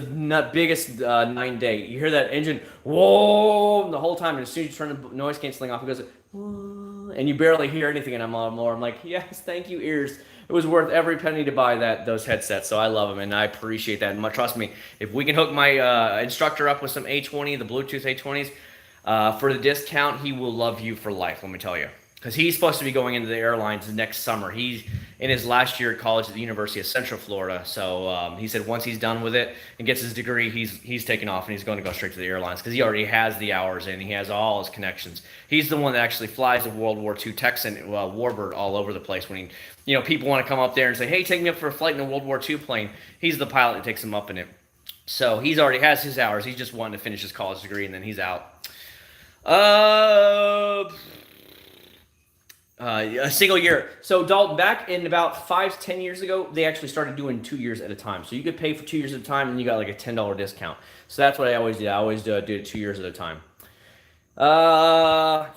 biggest 9-day. You hear that engine, whoa, the whole time. And as soon as you turn the noise canceling off, it goes, whoa, and you barely hear anything. And I'm like, yes, thank you, ears. It was worth every penny to buy those headsets. So I love them, and I appreciate that. And trust me, if we can hook my instructor up with some A20, the Bluetooth A20s, for the discount, he will love you for life, let me tell you. Because he's supposed to be going into the airlines next summer. He's in his last year at college at the University of Central Florida. So he said once he's done with it and gets his degree, he's taking off and he's going to go straight to the airlines because he already has the hours and he has all his connections. He's the one that actually flies the World War II Texan Warbird all over the place. When people want to come up there and say, hey, take me up for a flight in a World War II plane. He's the pilot that takes them up in it. So he's already has his hours. He's just wanting to finish his college degree and then he's out. A single year. So Dalton, back in about 5-10 years ago, they actually started doing 2 years at a time. So you could pay for 2 years at a time, and you got like a $10 discount. So that's what I always did. I always do it 2 years at a time. I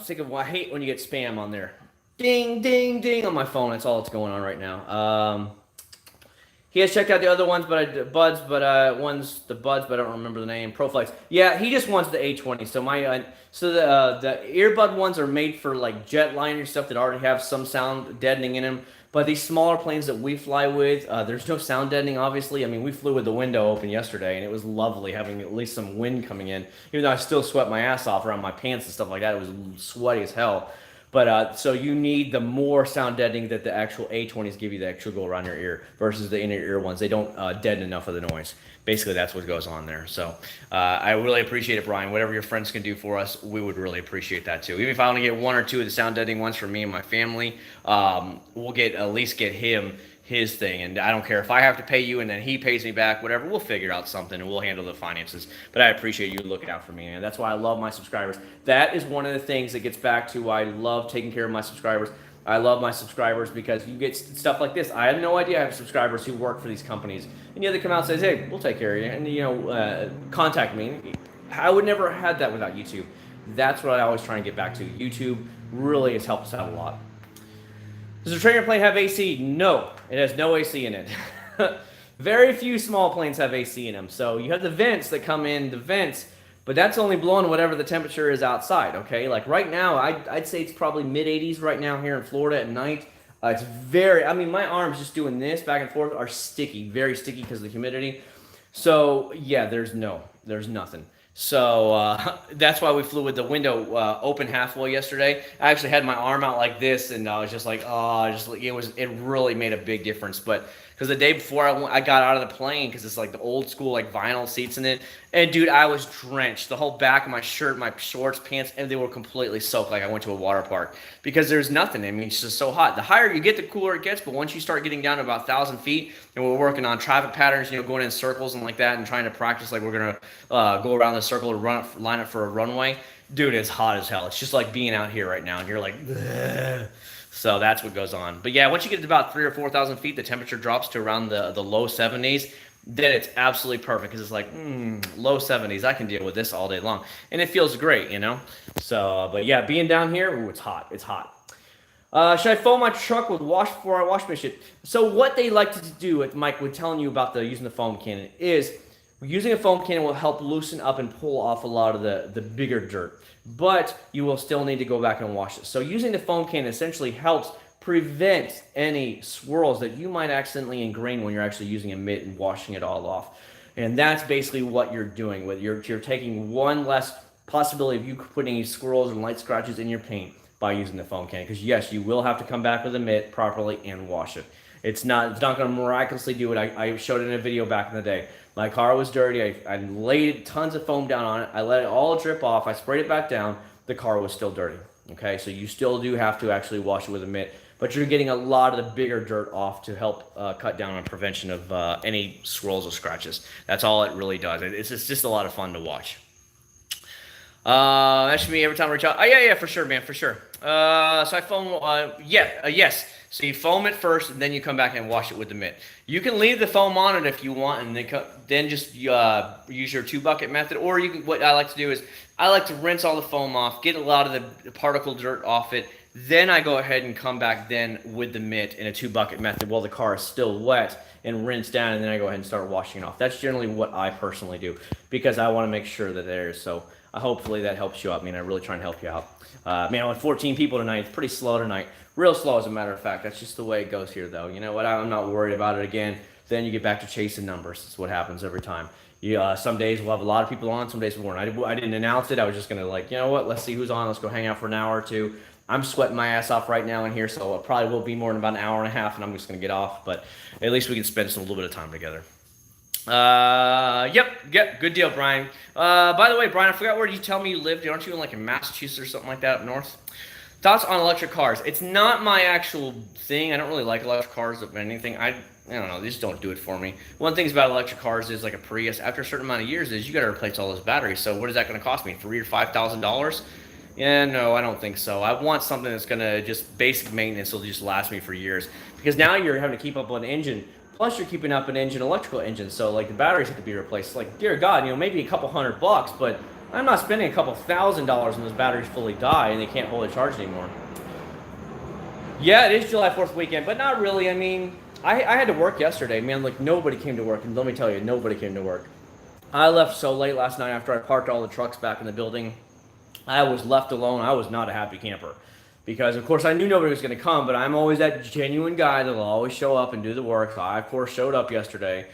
hate when you get spam on there. Ding, ding, ding on my phone. That's all that's going on right now. He has checked out the other ones, but I don't remember the name. Proflex. Yeah, he just wants the A20. So the earbud ones are made for like jetliner stuff that already have some sound deadening in them. But these smaller planes that we fly with, there's no sound deadening, obviously. I mean, we flew with the window open yesterday, and it was lovely having at least some wind coming in. Even though I still sweat my ass off around my pants and stuff like that, it was sweaty as hell. But so you need the more sound deadening that the actual A20s give you that actually go around your ear versus the inner ear ones. They don't deaden enough of the noise. Basically, that's what goes on there. So I really appreciate it, Brian. Whatever your friends can do for us, we would really appreciate that too. Even if I only get 1 or 2 of the sound deadening ones for me and my family, we'll at least get him his thing. And I don't care if I have to pay you and then he pays me back, whatever. We'll figure out something and we'll handle the finances. But I appreciate you looking out for me, and that's why I love my subscribers. That is one of the things that gets back to why I love taking care of my subscribers. I love my subscribers because you get stuff like this. I had no idea I have subscribers who work for these companies. And yet they come out and says, hey, we'll take care of you. And, contact me. I would never have had that without YouTube. That's what I always try and get back to. YouTube really has helped us out a lot. Does the trainer plane have AC? No, it has no AC in it. Very few small planes have AC in them. So you have the vents that come in, but that's only blowing whatever the temperature is outside, okay? Like right now, I'd say it's probably mid-80s right now here in Florida at night. It's my arms just doing this back and forth are sticky, very sticky because of the humidity. So yeah, there's nothing. So that's why we flew with the window open halfway yesterday. I actually had my arm out like this, and I was just like, oh, just it really made a big difference. But because the day before I got out of the plane, because it's like the old school like vinyl seats in it, and dude, I was drenched. The whole back of my shirt, my shorts, pants, and they were completely soaked. Like I went to a water park because there's nothing. I mean, it's just so hot. The higher you get, the cooler it gets. But once you start getting down to about 1,000 feet, and we're working on traffic patterns, going in circles and like that, and trying to practice like we're gonna go around the circle to line up for a runway. Dude, it's hot as hell. It's just like being out here right now, and you're like, ugh. So that's what goes on. But yeah, once you get to about 3,000 or 4,000 feet, the temperature drops to around the low 70s. Then it's absolutely perfect because it's like low 70s. I can deal with this all day long, and it feels great, So, but yeah, being down here, ooh, it's hot. It's hot. Should I foam my truck with wash before I wash my shit? So what they like to do, with Mike was telling you about using the foam cannon, is using a foam cannon will help loosen up and pull off a lot of the bigger dirt, but you will still need to go back and wash it. So using the foam cannon essentially helps prevent any swirls that you might accidentally ingrain when you're actually using a mitt and washing it all off. And that's basically what you're doing. You're taking one less possibility of you putting any swirls and light scratches in your paint by using the foam cannon. Because yes, you will have to come back with a mitt properly and wash it. It's not going to miraculously do it. I showed it in a video back in the day. My car was dirty. I laid tons of foam down on it. I let it all drip off. I sprayed it back down. The car was still dirty. Okay, so you still do have to actually wash it with a mitt, but you're getting a lot of the bigger dirt off to help cut down on prevention of any swirls or scratches. That's all it really does. It's just a lot of fun to watch. That should be every time I reach out. Oh, yeah, for sure, man, for sure. So I foam, yes. So you foam it first, and then you come back and wash it with the mitt. You can leave the foam on it if you want, and then just use your 2-bucket method. Or what I like to do is I like to rinse all the foam off, get a lot of the particle dirt off it. Then I go ahead and come back then with the mitt in a 2-bucket method while the car is still wet and rinse down, and then I go ahead and start washing it off. That's generally what I personally do because I want to make sure that there is. So hopefully that helps you out. I mean, I really try and help you out. Man, with 14 people tonight, it's pretty slow tonight. Real slow, as a matter of fact. That's just the way it goes here, though. You know what? I'm not worried about it again. Then you get back to chasing numbers. That's what happens every time. Some days we'll have a lot of people on. Some days we won't. I didn't announce it. I was just going to you know what? Let's see who's on. Let's go hang out for an hour or two. I'm sweating my ass off right now in here, so it probably will be more than about an hour and a half, and I'm just going to get off. But at least we can spend a little bit of time together. Yep, good deal, Brian. By the way, Brian, I forgot where you tell me you lived. Aren't you in Massachusetts or something like that up north? Thoughts on electric cars? It's not my actual thing. I don't really like electric cars or anything. I don't know. They just don't do it for me. One thing about electric cars is like a Prius. After a certain amount of years, you got to replace all those batteries. So what is that going to cost me? $3,000 or $5,000? Yeah, no, I don't think so. I want something that's going to just basic maintenance will just last me for years. Because now you're having to keep up with an engine. Plus, you're keeping up an electrical engine. So the batteries have to be replaced. Dear God, maybe a couple $100, but I'm not spending a couple $1,000s when those batteries fully die and they can't hold a charge anymore. Yeah, it is July 4th weekend, but not really. I mean, I had to work yesterday, man. Nobody came to work, and let me tell you, nobody came to work. I left so late last night after I parked all the trucks back in the building. I was left alone. I was not a happy camper because, of course, I knew nobody was going to come, but I'm always that genuine guy that will always show up and do the work. So I, of course, showed up yesterday.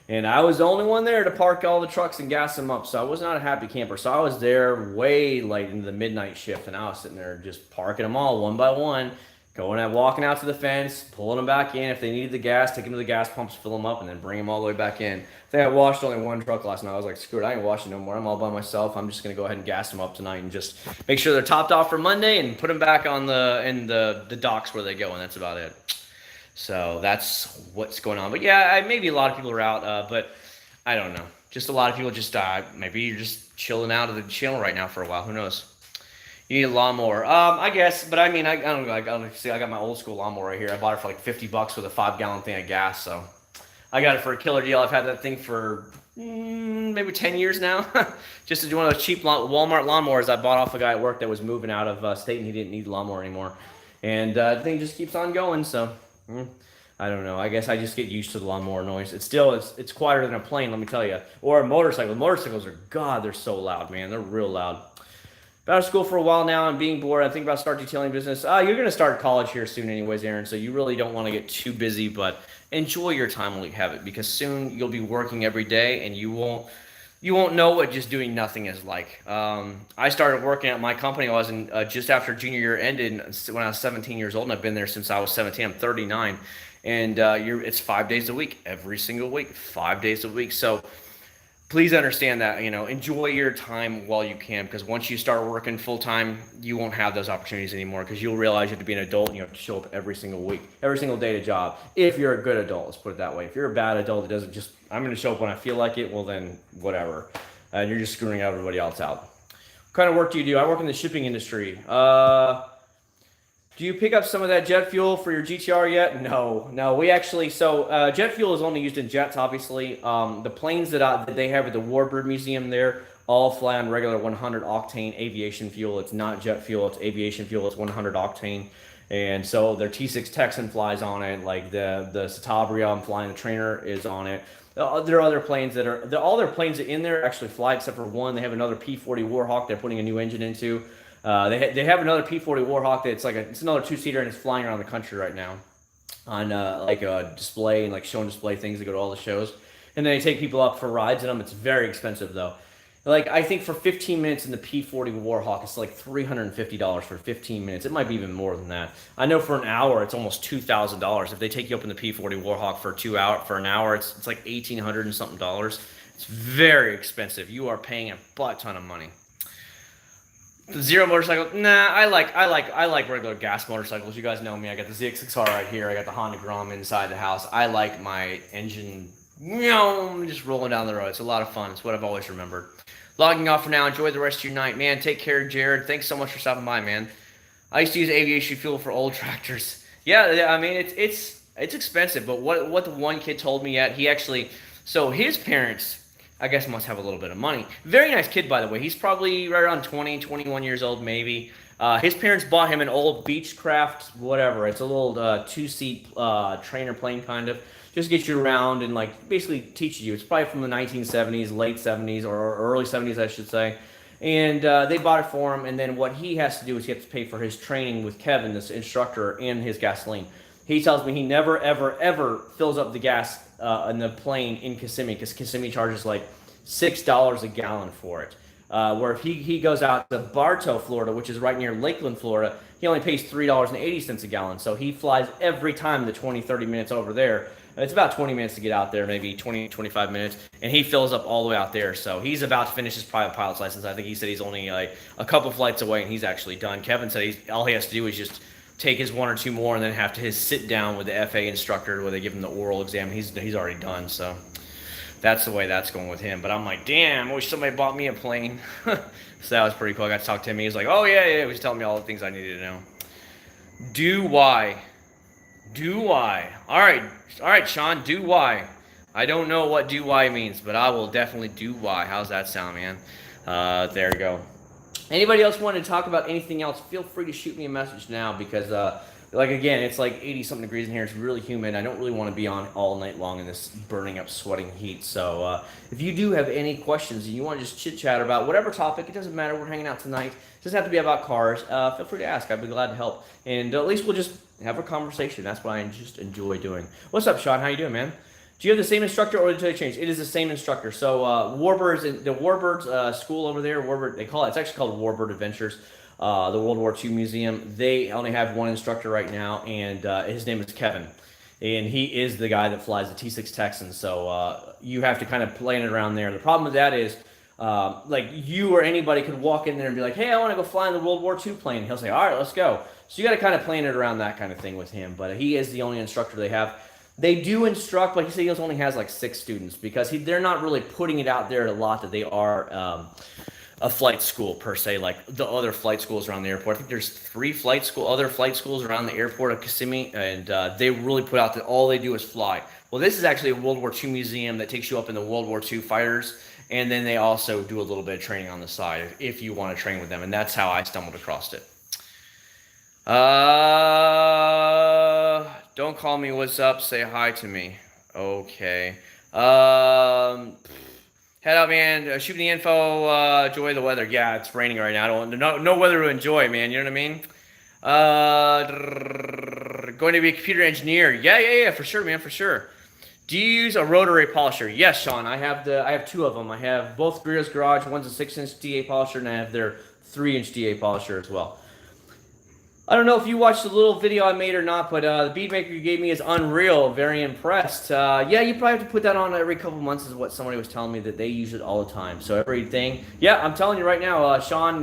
And I was the only one there to park all the trucks and gas them up. So I was not a happy camper. So I was there way late into the midnight shift. And I was sitting there just parking them all one by one, walking out to the fence, pulling them back in. If they needed the gas, take them to the gas pumps, fill them up, and then bring them all the way back in. I think I washed only one truck last night. I was like, screw it, I ain't washing no more. I'm all by myself. I'm just going to go ahead and gas them up tonight and just make sure they're topped off for Monday and put them back on in the docks where they go. And that's about it. So that's what's going on. But yeah, maybe a lot of people are out, but I don't know. Just a lot of people just maybe you're just chilling out of the channel right now for a while. Who knows? You need a lawnmower. I guess, but I mean, I don't know. I got my old school lawnmower right here. I bought it for like $50 with a 5-gallon thing of gas. So I got it for a killer deal. I've had that thing for maybe 10 years now. Just to do one of those cheap Walmart lawnmowers I bought off a guy at work that was moving out of state and he didn't need the lawnmower anymore. And the thing just keeps on going. So I don't know. I guess I just get used to the lawnmower noise. It's quieter than a plane, let me tell you. Or a motorcycle. Motorcycles they're so loud, man. They're real loud. Been out of school for a while now and being bored. I think about start detailing business. You're going to start college here soon anyways, Aaron, so you really don't want to get too busy, but enjoy your time while you have it because soon you'll be working every day and you won't You won't know what just doing nothing is like. I started working at my company. I was in just after junior year ended when I was 17 years old, and I've been there since I was 17. I'm 39, and it's 5 days a week, every single week, 5 days a week. So please understand that, enjoy your time while you can, because once you start working full time, you won't have those opportunities anymore, because you'll realize you have to be an adult and you have to show up every single week, every single day to job. If you're a good adult, let's put it that way. If you're a bad adult that doesn't just, I'm going to show up when I feel like it, well then whatever. And you're just screwing everybody else out. What kind of work do you do? I work in the shipping industry. Do you pick up some of that jet fuel for your GTR yet? No. We actually, jet fuel is only used in jets, obviously. The planes that they have at the Warbird Museum there all fly on regular 100 octane aviation fuel. It's not jet fuel, it's aviation fuel, it's 100 octane. And so their T6 Texan flies on it, like the Citabria I'm flying, the trainer is on it. There are other planes that all their planes in there actually fly except for one. They have another P-40 Warhawk they're putting a new engine into. They have another P-40 Warhawk that's it's another two-seater, and it's flying around the country right now on a display and showing display things that go to all the shows. And then they take people up for rides in them. It's very expensive though. I think for 15 minutes in the P-40 Warhawk, it's like $350 for 15 minutes. It might be even more than that. I know for an hour, it's almost $2,000. If they take you up in the P-40 Warhawk for an hour, it's like $1,800 and something dollars. It's very expensive. You are paying a butt ton of money. Zero motorcycle? Nah, I like regular gas motorcycles. You guys know me. I got the Acc0rd79 right here. I got the Honda Grom inside the house. I like my engine, just rolling down the road. It's a lot of fun. It's what I've always remembered. Logging off for now. Enjoy the rest of your night, man. Take care, Jared. Thanks so much for stopping by, man. I used to use aviation fuel for old tractors. Yeah, I mean it's expensive, but what the one kid told me his parents, I guess, must have a little bit of money. Very nice kid, by the way. He's probably right around 20, 21 years old, maybe. His parents bought him an old Beechcraft, whatever. It's a little two-seat trainer plane, kind of. Just get you around and basically teaches you. It's probably from the 1970s, late 70s, or early 70s, I should say. And they bought it for him. And then what he has to do is he has to pay for his training with Kevin, this instructor, and his gasoline. He tells me he never, ever, ever fills up the gas in the plane in Kissimmee, because Kissimmee charges $6 a gallon for it. Where if he goes out to Bartow, Florida, which is right near Lakeland, Florida, he only pays $3.80 a gallon. So he flies every time the 20, 30 minutes over there. It's about 20 minutes to get out there, maybe 20, 25 minutes, and he fills up all the way out there. So he's about to finish his private pilot's license. I think he said he's only a couple flights away, and he's actually done. Kevin said all he has to do is just take his one or two more and then have his sit down with the FAA instructor where they give him the oral exam. He's already done, so that's the way that's going with him. But I'm like, damn, I wish somebody bought me a plane. So that was pretty cool. I got to talk to him. He was like, oh, yeah. He was telling me all the things I needed to know. Do why? All right, Sean, do why? I don't know what do why means, but I will definitely do why. How's that sound, man? There you go. Anybody else want to talk about anything else? Feel free to shoot me a message now, because again, it's 80-something degrees in here. It's really humid. I don't really want to be on all night long in this burning up, sweating heat. So if you do have any questions and you want to just chit-chat about whatever topic, it doesn't matter. We're hanging out tonight. It doesn't have to be about cars. Feel free to ask. I'd be glad to help. And at least we'll just have a conversation. That's what I just enjoy doing. What's up, Sean? How you doing, man? Do you have the same instructor, or did they change? It is the same instructor. So the Warbirds school over there, Warbird, it's actually called Warbird Adventures. The World War II Museum, they only have one instructor right now, and his name is Kevin. And he is the guy that flies the T6 Texan, so you have to kind of plan it around there. The problem with that is, you or anybody could walk in there and be like, hey, I want to go fly in the World War II plane. He'll say, all right, let's go. So you got to kind of plan it around that kind of thing with him. But he is the only instructor they have. They do instruct, like he said, he only has 6 students, because they're not really putting it out there a lot that they are a flight school per se, like the other flight schools around the airport. I think there's 3 other flight schools around the airport of Kissimmee, and they really put out that all they do is fly. Well, this is actually a World War II museum that takes you up in the World War II fighters, and then they also do a little bit of training on the side if you want to train with them, and that's how I stumbled across it. Don't call me. What's up? Say hi to me. Okay. Head out, man. Shoot me the info. Enjoy the weather. Yeah, it's raining right now. I don't no weather to enjoy, man. You know what I mean? Going to be a computer engineer. Yeah, for sure, man, for sure. Do you use a rotary polisher? Yes, Sean. I have two of them. I have both Grillo's Garage. One's a 6-inch DA polisher, and I have their 3-inch DA polisher as well. I don't know if you watched the little video I made or not, but the bead maker you gave me is unreal. Very impressed. Yeah, you probably have to put that on every couple months is what somebody was telling me, that they use it all the time. So everything. Yeah, I'm telling you right now, Sean,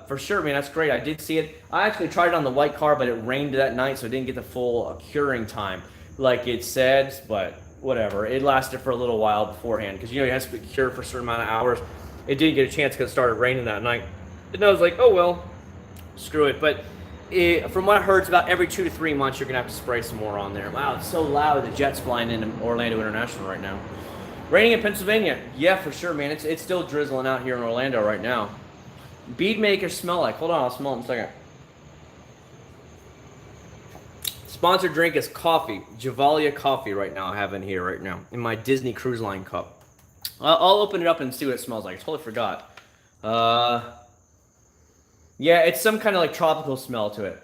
for sure, man, that's great. I did see it. I actually tried it on the white car, but it rained that night, so I didn't get the full curing time like it said, but whatever. It lasted for a little while beforehand because, you know, it has to be cured for a certain amount of hours. It didn't get a chance because it started raining that night. And I was like, oh, well, screw it. But from what I heard, it's about every 2 to 3 months you're going to have to spray some more on there. Wow, it's so loud. The jet's flying into Orlando International right now. Raining in Pennsylvania. Yeah, for sure, man. It's still drizzling out here in Orlando right now. Bead makers smell like. Hold on, I'll smell it in a second. Sponsored drink is coffee. Javalia coffee right now I have in here right now. In my Disney Cruise Line cup. I'll open it up and see what it smells like. I totally forgot. Yeah, it's some kind of like tropical smell to it.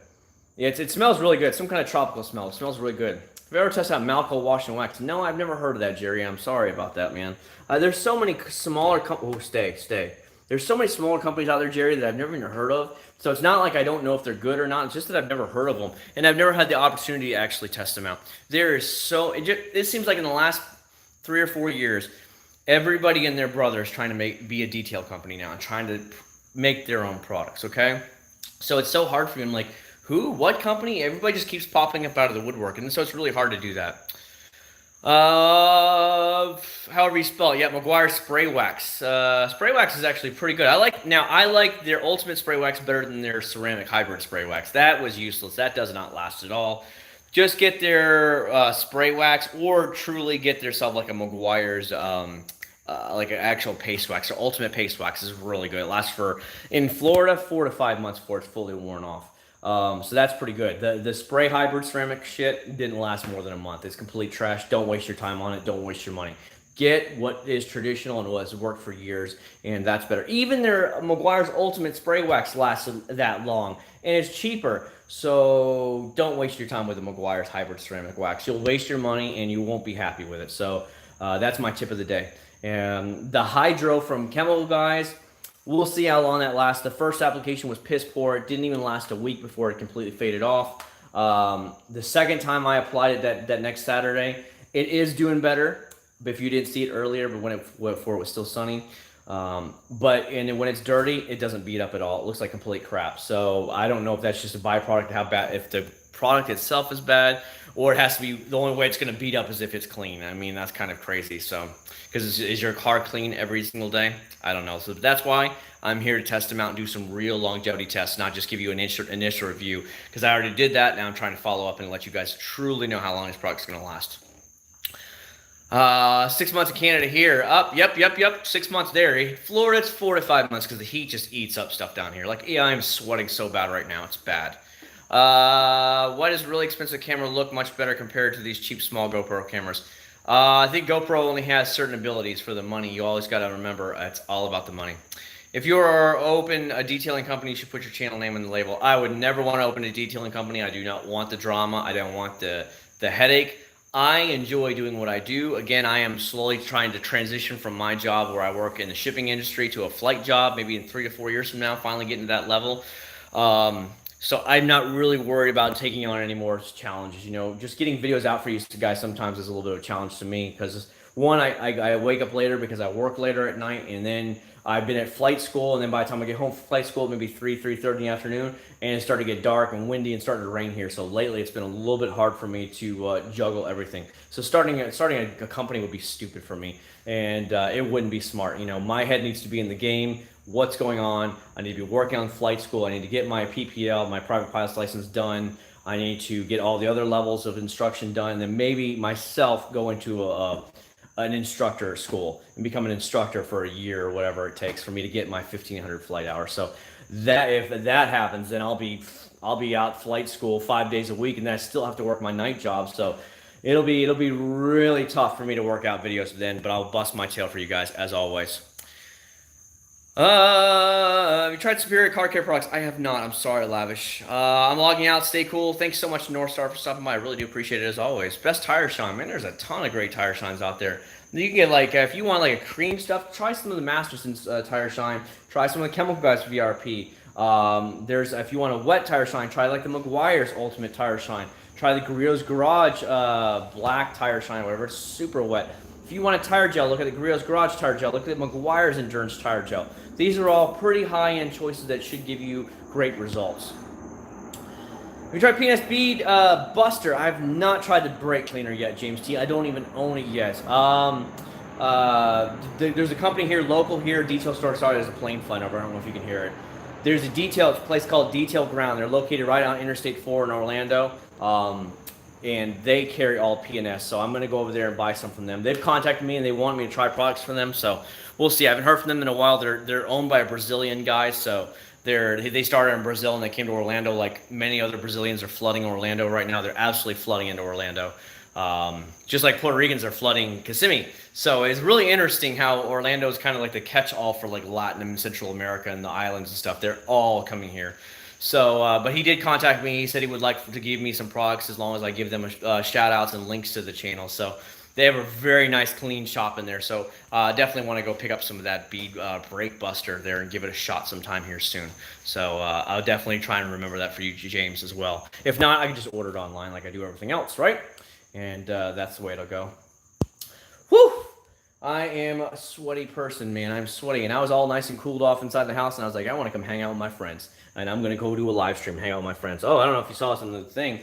Yeah, it smells really good. Some kind of tropical smell. It smells really good. Have you ever tested out Malco Wash and Wax? No, I've never heard of that, Jerry. I'm sorry about that, man. There's so many smaller companies. Oh, stay. There's so many smaller companies out there, Jerry, that I've never even heard of. So it's not like I don't know if they're good or not. It's just that I've never heard of them. And I've never had the opportunity to actually test them out. There is so... It seems like in the last 3 or 4 years, everybody and their brother is trying to be a detail company now and trying to make their own products, okay? So it's so hard for me. I'm like, who? What company? Everybody just keeps popping up out of the woodwork. And so it's really hard to do that. However you spell it. Yeah, McGuire Spray Wax. Spray Wax is actually pretty good. I like their Ultimate Spray Wax better than their Ceramic Hybrid Spray Wax. That was useless. That does not last at all. Just get their Spray Wax, or truly get yourself like a McGuire's like an actual paste wax. Or Ultimate Paste Wax is really good. It lasts for, in Florida, 4 to 5 months before it's fully worn off. So that's pretty good. The spray hybrid ceramic shit didn't last more than a month. It's complete trash. Don't waste your time on it. Don't waste your money. Get what is traditional and what has worked for years, and that's better. Even their McGuire's Ultimate Spray Wax lasts that long, and it's cheaper. So don't waste your time with the McGuire's hybrid ceramic wax. You'll waste your money, and you won't be happy with it. So that's my tip of the day. And the Hydro from Chemical Guys, we'll see how long that lasts. The first application was piss poor. It didn't even last a week before it completely faded off. The second time I applied it that next Saturday, it is doing better. But if you didn't see it earlier, but before it was still sunny. And then when it's dirty, it doesn't beat up at all. It looks like complete crap. So I don't know if that's just a byproduct of how bad, if the product itself is bad, or it has to be, the only way it's going to beat up is if it's clean. I mean, that's kind of crazy. So, because is your car clean every single day? I don't know. So that's why I'm here to test them out and do some real longevity tests, not just give you an initial review, because I already did that. Now I'm trying to follow up and let you guys truly know how long this product's going to last. 6 months in Canada here. Yep. 6 months there. Florida, it's 4 to 5 months because the heat just eats up stuff down here. Like, yeah, I'm sweating so bad right now. It's bad. Why does a really expensive camera look much better compared to these cheap small GoPro cameras? I think GoPro only has certain abilities for the money. You always got to remember, it's all about the money. If you are open a detailing company, you should put your channel name on the label. I would never want to open a detailing company. I do not want the drama. I don't want the headache. I enjoy doing what I do. Again, I am slowly trying to transition from my job where I work in the shipping industry to a flight job, maybe in 3 to 4 years from now, finally getting to that level. So I'm not really worried about taking on any more challenges. You know, just getting videos out for you guys sometimes is a little bit of a challenge to me because, one, I wake up later because I work later at night, and then I've been at flight school, and then by the time I get home from flight school, maybe 3:30 in the afternoon, and it's starting to get dark and windy and starting to rain here. So lately, it's been a little bit hard for me to juggle everything. So starting a company would be stupid for me, and it wouldn't be smart. You know, my head needs to be in the game. What's going on? I need to be working on flight school. I need to get my PPL, my private pilot's license done. I need to get all the other levels of instruction done, and then maybe myself go into an instructor school and become an instructor for a year or whatever it takes for me to get my 1,500 flight hours. So that, if that happens, then I'll be out flight school 5 days a week, and then I still have to work my night job. So it'll be really tough for me to work out videos then, but I'll bust my tail for you guys as always. Have you tried Superior Car Care products? I have not. I'm sorry, Lavish. I'm logging out. Stay cool. Thanks so much, North Star, for stopping by. I really do appreciate it as always. Best tire shine, man. There's a ton of great tire shines out there. You can get like if you want like a cream stuff, try some of the Masterson's tire shine. Try some of the Chemical Guys VRP. There's if you want a wet tire shine, try like the McGuire's Ultimate Tire Shine. Try the Grillo's Garage black tire shine, whatever. It's super wet. If you want a tire gel, look at the Grillo's Garage tire gel. Look at the McGuire's Endurance tire gel. These are all pretty high-end choices that should give you great results. We tried Penis Bead Buster. I have not tried the brake cleaner yet, James T. I don't even own it yet. There's a company here, local here, Detail Store. Sorry, there's a plane flying over. I don't know if you can hear it. There's a place called Detail Ground. They're located right on Interstate 4 in Orlando. And they carry all P&S, so I'm going to go over there and buy some from them. They've contacted me and they want me to try products from them, so we'll see. I haven't heard from them in a while. They're owned by a Brazilian guy, so they started in Brazil and they came to Orlando. Like many other Brazilians are flooding Orlando right now. They're absolutely flooding into Orlando. Just like Puerto Ricans are flooding Kissimmee. So it's really interesting how Orlando is kind of like the catch-all for like Latin and Central America and the islands and stuff. They're all coming here. So, but he did contact me. He said he would like to give me some products as long as I give them shout outs and links to the channel. So they have a very nice clean shop in there. So definitely want to go pick up some of that bead brake buster there and give it a shot sometime here soon. So I'll definitely try and remember that for you, James, as well. If not, I can just order it online like I do everything else, right? And that's the way it'll go. Whew! I am a sweaty person, man. I'm sweaty. And I was all nice and cooled off inside the house. And I was like, I want to come hang out with my friends. And I'm going to go do a live stream, hang out with my friends. Oh, I don't know if you saw this in the thing.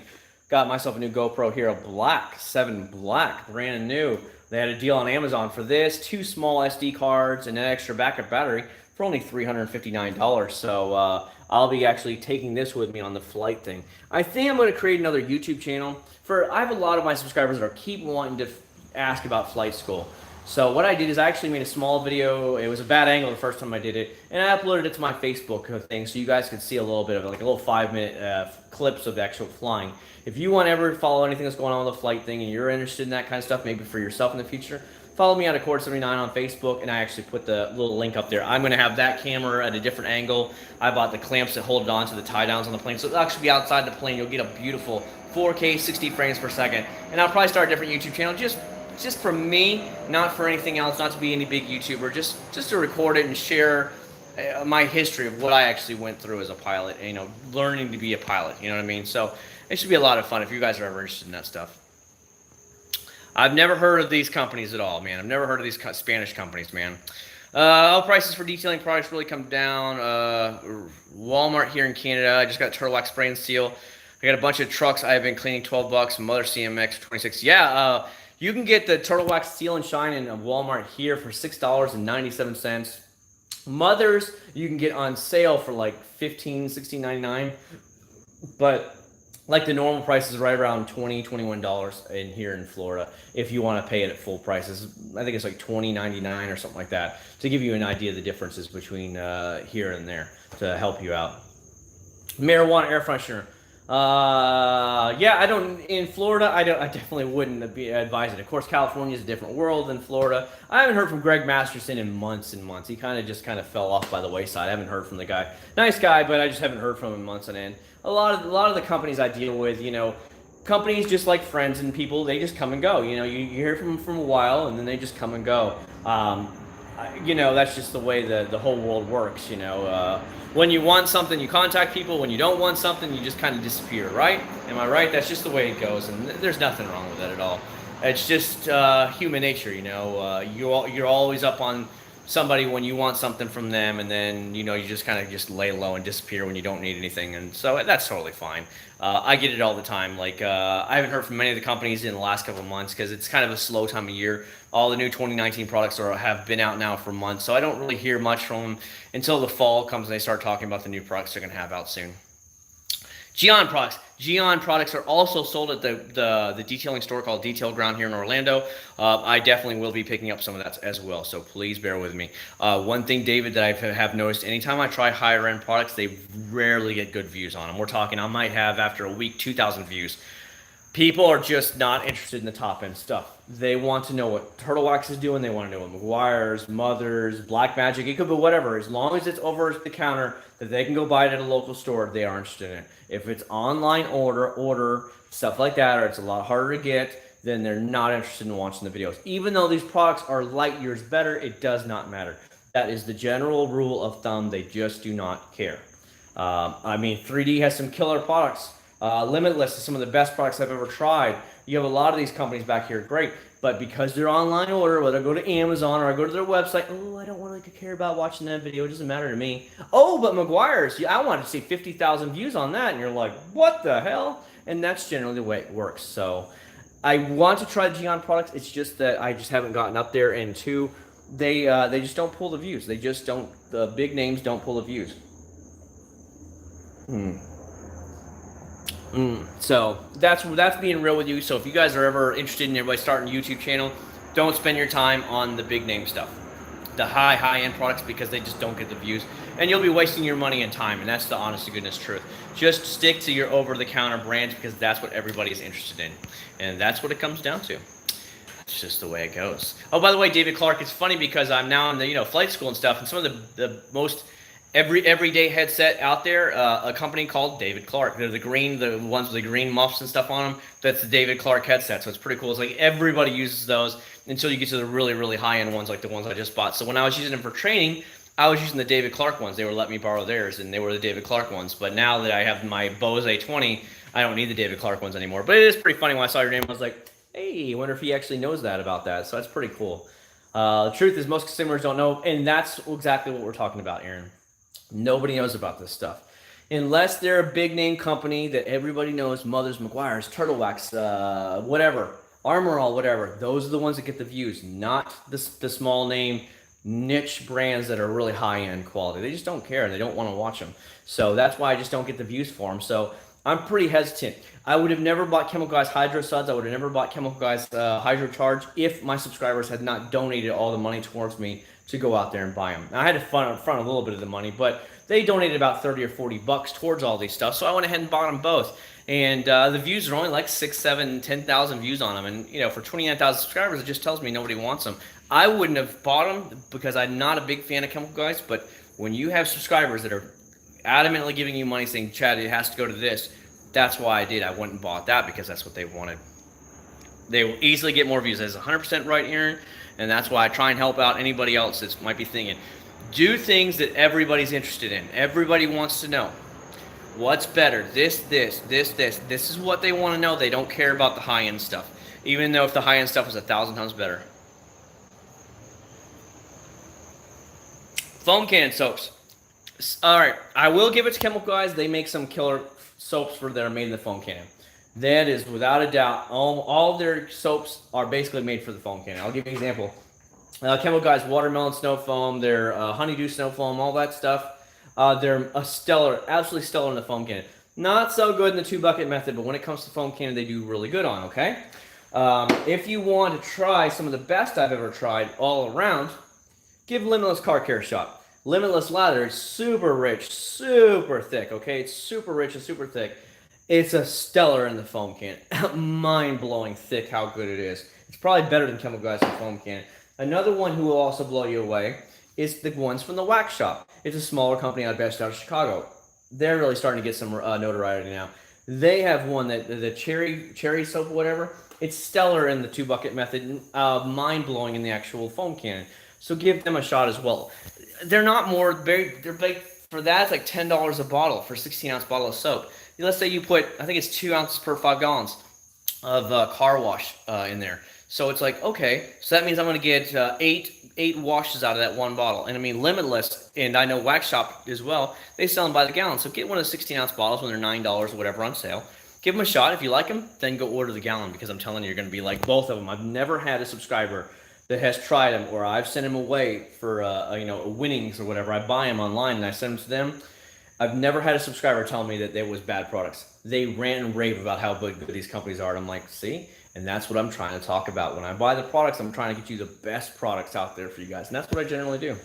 Got myself a new GoPro Hero Black, 7 Black, brand new. They had a deal on Amazon for this. 2 small SD cards and an extra backup battery for only $359. So I'll be actually taking this with me on the flight thing. I think I'm going to create another YouTube channel. I have a lot of my subscribers that keep wanting to ask about flight school. So what I did is I actually made a small video. It was a bad angle the first time I did it, and I uploaded it to my Facebook thing so you guys could see a little bit of it, like a little 5-minute clips of actual flying. If you want to ever follow anything that's going on with the flight thing and you're interested in that kind of stuff, maybe for yourself in the future, follow me at Acc0rd79 on Facebook, and I actually put the little link up there. I'm going to have that camera at a different angle. I bought the clamps that hold it on to the tie downs on the plane, so it'll actually be outside the plane. You'll get a beautiful 4K 60 frames per second, and I'll probably start a different YouTube channel just for me, not for anything else, not to be any big YouTuber, just to record it and share my history of what I actually went through as a pilot, and, learning to be a pilot, you know what I mean? So it should be a lot of fun if you guys are ever interested in that stuff. I've never heard of these companies at all, man. I've never heard of these Spanish companies, man. All prices for detailing products really come down. Walmart here in Canada, I just got Turtle Wax Spray and Seal. I got a bunch of trucks I've been cleaning, $12. Mother CMX for $26. Yeah, you can get the Turtle Wax Seal and Shine in Walmart here for $6.97. Mothers you can get on sale for like $15, $16.99, but like the normal price is right around $20, $21 in here in Florida if you want to pay it at full prices. I think it's like $20.99 or something like that, to give you an idea of the differences between here and there to help you out. Marijuana air freshener. Yeah, I don't, in Florida, I definitely wouldn't advise it. Of course, California is a different world than Florida. I haven't heard from Greg Masterson in months and months. He kind of fell off by the wayside. I haven't heard from the guy. Nice guy, but I just haven't heard from him in months on end. A lot of the companies I deal with, companies just like friends and people, they just come and go. You hear from them for a while and then they just come and go. That's just the way the whole world works, When you want something, you contact people. When you don't want something, you just kind of disappear, right? Am I right? That's just the way it goes, and there's nothing wrong with that at all. It's just human nature, You're always up on somebody when you want something from them, and then, you just kind of just lay low and disappear when you don't need anything, and so that's totally fine. I get it all the time. Like, I haven't heard from many of the companies in the last couple of months because it's kind of a slow time of year. All the new 2019 products have been out now for months, so I don't really hear much from them until the fall comes and they start talking about the new products they're going to have out soon. Geon products. Geon products are also sold at the detailing store called Detail Ground here in Orlando. I definitely will be picking up some of that as well, so please bear with me. One thing, David, that I have noticed, anytime I try higher end products, they rarely get good views on them. We're talking, I might have, after a week, 2,000 views. People are just not interested in the top end stuff. They want to know what Turtle Wax is doing. They want to know what McGuire's, Mother's, Black Magic, it could be whatever. As long as it's over the counter that they can go buy it at a local store, they are interested in it. If it's online order, stuff like that, or it's a lot harder to get, then they're not interested in watching the videos. Even though these products are light years better, it does not matter. That is the general rule of thumb. They just do not care. I mean, 3D has some killer products. Limitless is some of the best products I've ever tried. You have a lot of these companies back here, great. But because they're online order, whether I go to Amazon or I go to their website, oh, I don't really care about watching that video. It doesn't matter to me. Oh, but McGuire's, yeah, I wanted to see 50,000 views on that. And you're like, what the hell? And that's generally the way it works. So I want to try the Gion products. It's just that I just haven't gotten up there. And two, they just don't pull the views. They just don't, the big names don't pull the views. So that's being real with you. So if you guys are ever interested in everybody starting a YouTube channel, don't spend your time on the big name stuff, the high end products, because they just don't get the views, and you'll be wasting your money and time. And that's the honest to goodness truth. Just stick to your over the counter brands, because that's what everybody is interested in, and that's what it comes down to. It's just the way it goes. Oh, by the way, David Clark, it's funny because I'm now in the flight school and stuff, and some of the most everyday headset out there, a company called David Clark. They're the ones with the green muffs and stuff on them. That's the David Clark headset, so it's pretty cool. It's like everybody uses those until you get to the really, really high-end ones, like the ones I just bought. So when I was using them for training, I was using the David Clark ones. They were letting me borrow theirs, and they were the David Clark ones. But now that I have my Bose A20, I don't need the David Clark ones anymore. But it is pretty funny when I saw your name. I was like, hey, I wonder if he actually knows about that. So that's pretty cool. The truth is most consumers don't know, and that's exactly what we're talking about, Aaron. Nobody knows about this stuff. Unless they're a big name company that everybody knows, Mother's, McGuire's, Turtle Wax, whatever, Armor All, whatever. Those are the ones that get the views, not the small name niche brands that are really high end quality. They just don't care. They don't want to watch them. So that's why I just don't get the views for them. So I'm pretty hesitant. I would have never bought Chemical Guys Hydro Suds. I would have never bought Chemical Guys Hydro Charge if my subscribers had not donated all the money towards me to go out there and buy them. Now, I had to front a little bit of the money, but they donated about 30 or 40 bucks towards all these stuff, so I went ahead and bought them both. And the views are only like 6, 7, 10,000 views on them, and for 29,000 subscribers, it just tells me nobody wants them. I wouldn't have bought them because I'm not a big fan of Chemical Guys, but when you have subscribers that are adamantly giving you money saying, Chad, it has to go to this, that's why I did. I went and bought that because that's what they wanted. They will easily get more views. That's 100% right, Aaron. And that's why I try and help out anybody else that might be thinking, do things that everybody's interested in. Everybody wants to know what's better. This is what they want to know. They don't care about the high-end stuff, even though if the high-end stuff is 1,000 times better. Foam cannon soaps. All right, I will give it to Chemical Guys. They make some killer soaps that are made in the foam cannon. That is without a doubt. All their soaps are basically made for the foam cannon. I'll give you an example. Chemical Guys watermelon snow foam, their honeydew snow foam, all that stuff. They're absolutely stellar in the foam cannon. Not so good in the 2-bucket method, but when it comes to foam cannon, they do really good on, okay? If you want to try some of the best I've ever tried all around, give Limitless Car Care a shot. Limitless lather is super rich, super thick, okay? It's super rich and super thick. It's a stellar in the foam can. Mind-blowing thick how good it is. It's probably better than Chemical Guys in foam can. Another one who will also blow you away is the ones from the Wax Shop. It's a smaller company out of Chicago. They're really starting to get some notoriety now. They have one that the cherry soap or whatever. It's stellar in the 2-bucket method. Mind-blowing in the actual foam cannon. So give them a shot as well. They're not more they're big for that. It's like $10 a bottle for a 16-ounce bottle of soap. Let's say you put, I think it's 2 ounces per 5 gallons of car wash in there. So it's like, okay, so that means I'm going to get eight washes out of that one bottle. And I mean, Limitless, and I know Wax Shop as well, they sell them by the gallon. So get one of the 16-ounce bottles when they're $9 or whatever on sale. Give them a shot. If you like them, then go order the gallon, because I'm telling you, you're going to be like both of them. I've never had a subscriber that has tried them, or I've sent them away for winnings or whatever. I buy them online and I send them to them. I've never had a subscriber tell me that they was bad products. They rant and rave about how good these companies are. And I'm like, see? And that's what I'm trying to talk about. When I buy the products, I'm trying to get you the best products out there for you guys. And that's what I generally do.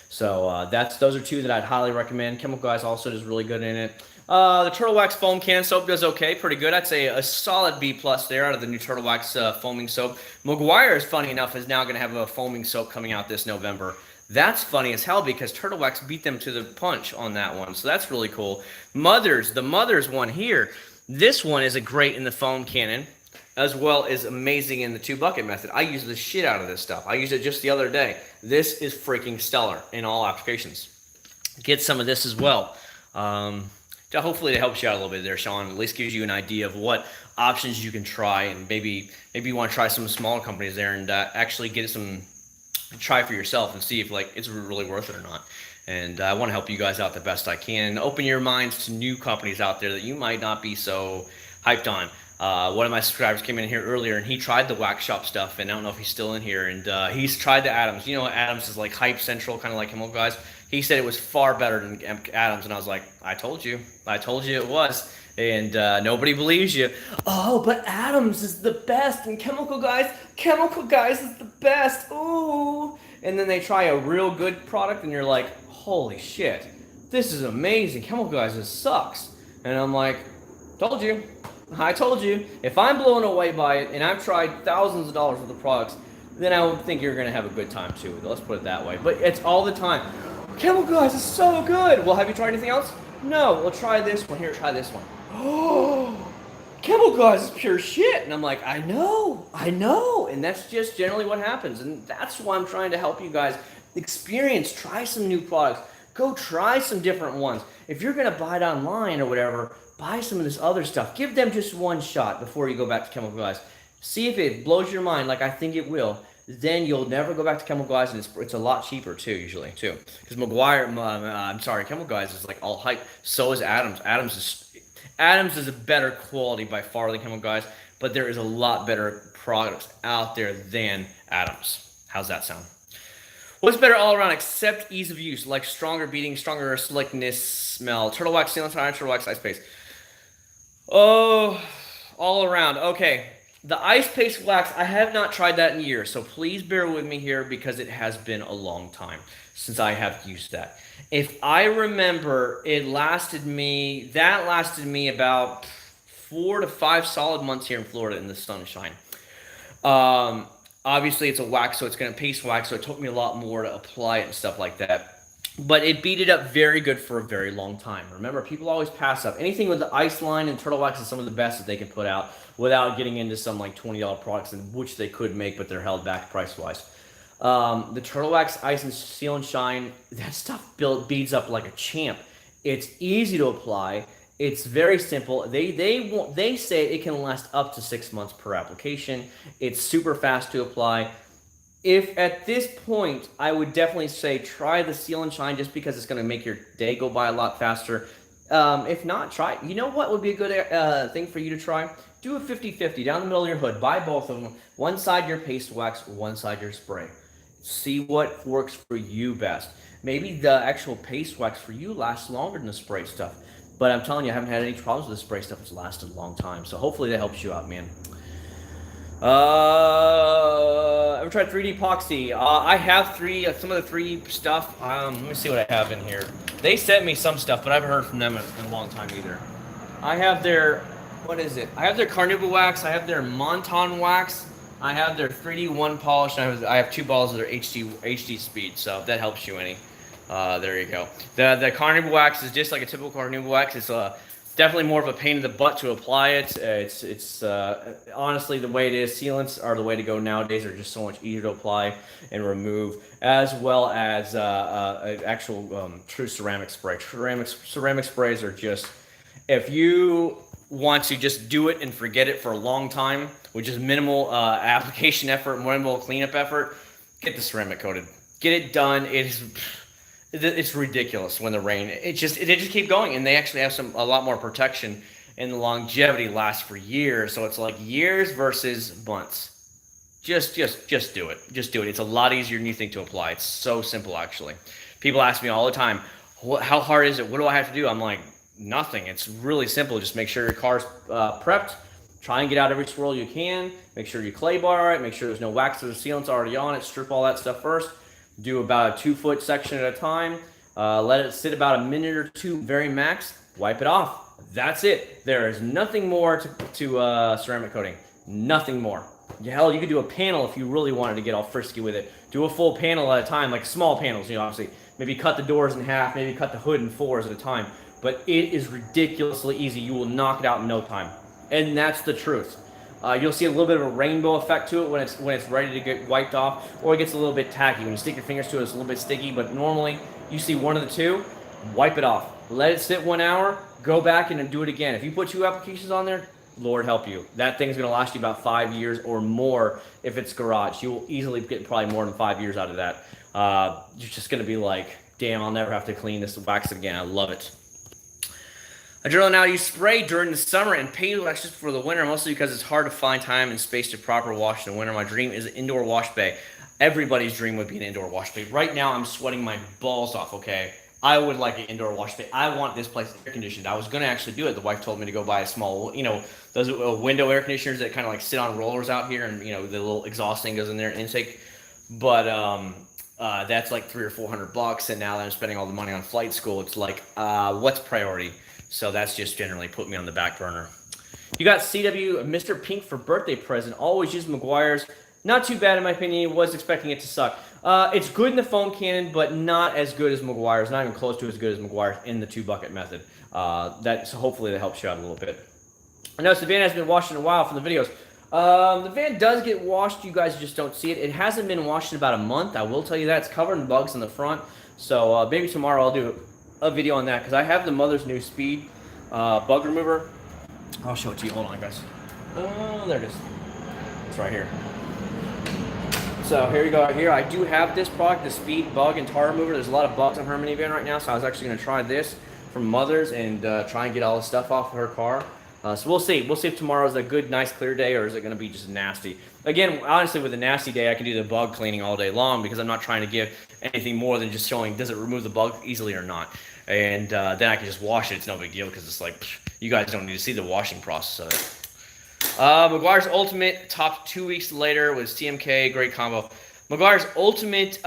So those are two that I'd highly recommend. Chemical Guys also is really good in it. The Turtle Wax foam can soap does okay, pretty good. I'd say a solid B plus there out of the new Turtle Wax foaming soap. Meguiar's, funny enough, is now going to have a foaming soap coming out this November. That's funny as hell because Turtle Wax beat them to the punch on that one, so that's really cool. The Mother's one here, this one is a great in the foam cannon, as well as amazing in the 2-bucket method. I use the shit out of this stuff. I used it just the other day. This is freaking stellar in all applications. Get some of this as well. Hopefully it helps you out a little bit there, Sean. At least gives you an idea of what options you can try, and maybe you want to try some smaller companies there and actually get some try for yourself and see if like it's really worth it or not. And I want to help you guys out the best I can and open your minds to new companies out there that you might not be so hyped on. One of my subscribers came in here earlier and he tried the Wax Shop stuff, and I don't know if he's still in here, and he's tried the Acc0rd. You know, Acc0rd is like hype central, kind of like Chemical Guys. He said it was far better than Acc0rd, and I was like, I told you it was. And nobody believes you. Oh, but Acc0rd is the best, and Chemical Guys is the best. Ooh. And then they try a real good product, and you're like, holy shit, this is amazing. Chemical Guys just sucks. And I'm like, told you. I told you. If I'm blown away by it, and I've tried thousands of dollars worth of products, then I would think you're going to have a good time too. Let's put it that way. But it's all the time. Chemical Guys is so good. Well, have you tried anything else? No. Well, try this one. Here, try this one. Oh, Chemical Guys is pure shit. And I'm like, I know. And that's just generally what happens. And that's why I'm trying to help you guys experience, try some new products. Go try some different ones. If you're going to buy it online or whatever, buy some of this other stuff. Give them just one shot before you go back to Chemical Guys. See if it blows your mind like I think it will. Then you'll never go back to Chemical Guys, and it's a lot cheaper too, usually too. Because Chemical Guys is like all hype. So is Acc0rd. Acc0rd is a better quality by far than Chemical Guys, but there is a lot better products out there than Acc0rd. How's that sound? What's better all around except ease of use, like stronger beating, stronger slickness, smell? Turtle Wax, Sealant Iron, Turtle Wax, Ice Paste. Oh, all around. Okay. The Ice Paste Wax, I have not tried that in years, so please bear with me here because it has been a long time since I have used that. If I remember, that lasted me about 4 to 5 solid months here in Florida in the sunshine. Obviously, it's a wax, so it's going to paste wax, so it took me a lot more to apply it and stuff like that. But it beat it up very good for a very long time. Remember, people always pass up. Anything with the ice line and Turtle Wax is some of the best that they can put out without getting into some like $20 products, which they could make, but they're held back price-wise. The Turtle Wax Ice and Seal and Shine, that stuff beads up like a champ. It's easy to apply. It's very simple. They say it can last up to 6 months per application. It's super fast to apply. If at this point, I would definitely say try the Seal and Shine just because it's going to make your day go by a lot faster. If not, try. You know what would be a good thing for you to try? Do a 50-50 down the middle of your hood. Buy both of them. One side your paste wax, one side your spray. See what works for you best. Maybe the actual paste wax for you lasts longer than the spray stuff. But I'm telling you, I haven't had any problems with the spray stuff. It's lasted a long time. So hopefully that helps you out, man. Ever tried 3D epoxy? I have some of the 3D stuff. Let me see what I have in here. They sent me some stuff, but I haven't heard from them in a long time either. I have their, what is it? I have their Carnauba wax. I have their Monton wax. I have their 3D one polish. And I have 2 balls of their HD speed. So if that helps you any. There you go. The Carnauba wax is just like a typical Carnauba wax. It's definitely more of a pain in the butt to apply it. It's honestly the way it is. Sealants are the way to go nowadays. They're just so much easier to apply and remove, as well as actual true ceramic spray. Ceramic sprays are just, if you want to just do it and forget it for a long time, with just minimal application effort, minimal cleanup effort, get the ceramic coated. Get it done. It's ridiculous when the rain. It just keep going, and they actually have a lot more protection, and the longevity lasts for years. So it's like years versus months. Just do it. Just do it. It's a lot easier than you think to apply. It's so simple, actually. People ask me all the time, how hard is it? What do I have to do? I'm like, nothing. It's really simple. Just make sure your car's prepped. Try and get out every swirl you can. Make sure you clay bar it. Make sure there's no wax or sealants already on it. Strip all that stuff first. Do about a 2-foot section at a time. Let it sit about a minute or two, very max. wipe it off. That's it. There is nothing more to ceramic coating. Nothing more. Hell, you could do a panel if you really wanted to get all frisky with it. Do a full panel at a time, like small panels, obviously. Maybe cut the doors in half, maybe cut the hood in 4s at a time. But it is ridiculously easy. You will knock it out in no time. And that's the truth. You'll see a little bit of a rainbow effect to it when it's ready to get wiped off, or it gets a little bit tacky. When you stick your fingers to it, it's a little bit sticky, but normally you see one of the two, wipe it off. Let it sit 1 hour, go back in and do it again. If you put 2 applications on there, Lord help you. That thing's going to last you about 5 years or more if it's garage. You will easily get probably more than 5 years out of that. You're just going to be like, damn, I'll never have to clean this wax again. I love it. I generally now use spray during the summer and paint wax just for the winter, mostly because it's hard to find time and space to proper wash in the winter. My dream is an indoor wash bay. Everybody's dream would be an indoor wash bay. Right now, I'm sweating my balls off, okay? I would like an indoor wash bay. I want this place air conditioned. I was going to actually do it. The wife told me to go buy a small, those window air conditioners that kind of like sit on rollers out here, and, the little exhaust thing goes in there, intake. But that's like $300 or $400, and now that I'm spending all the money on flight school, it's like, what's priority? So that's just generally put me on the back burner. You got CW Mr. Pink for birthday present. Always use Meguiar's. Not too bad in my opinion. Was expecting it to suck. It's good in the foam cannon, but not as good as Meguiar's. Not even close to as good as Meguiar's in the 2-bucket method. So hopefully that helps you out a little bit. I noticed the van has been washed in a while from the videos. The van does get washed. You guys just don't see it. It hasn't been washed in about a month. I will tell you that. It's covered in bugs in the front. So maybe tomorrow I'll do a video on that, because I have the Mother's New Speed bug remover. I'll show it to you. Hold on, guys. Oh, there it is. It's right here. So here you go. Right here, I do have this product, the Speed Bug and Tar Remover. There's a lot of bugs on her minivan right now, so I was actually going to try this from Mother's and try and get all the stuff off of her car. So we'll see. We'll see if tomorrow's a good, nice, clear day, or is it going to be just nasty. Again, honestly, with a nasty day, I can do the bug cleaning all day long, because I'm not trying to give anything more than just showing does it remove the bug easily or not. And then I can just wash it. It's no big deal, because it's like, you guys don't need to see the washing process of it. Meguiar's Ultimate topped 2 weeks later was TMK. Great combo. Meguiar's Ultimate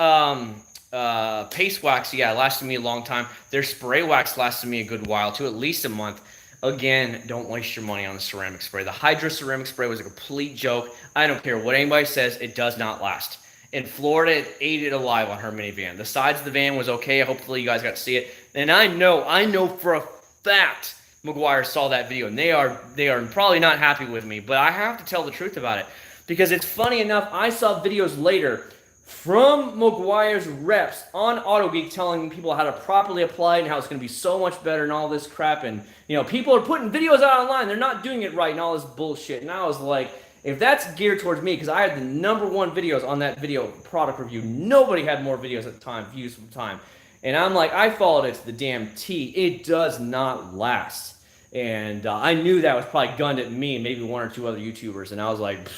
paste wax, yeah, lasted me a long time. Their spray wax lasted me a good while, too, at least a month. Again, don't waste your money on the ceramic spray. The Hydro ceramic spray was a complete joke. I don't care what anybody says, it does not last. In Florida, it ate it alive on her minivan. The sides of the van was okay. Hopefully you guys got to see it. And I know for a fact Meguiar saw that video, and they are probably not happy with me, but I have to tell the truth about it, because it's funny enough, I saw videos later from Meguiar's reps on AutoGeek telling people how to properly apply it and how it's going to be so much better and all this crap, and people are putting videos out online, they're not doing it right and all this bullshit, and I was like, if that's geared towards me, because I had the #1 videos on that video product review, nobody had more videos at the time, views at the time, and I'm like, I followed it to the damn T. It does not last. And I knew that was probably gunned at me and maybe 1 or 2 other YouTubers. And I was like,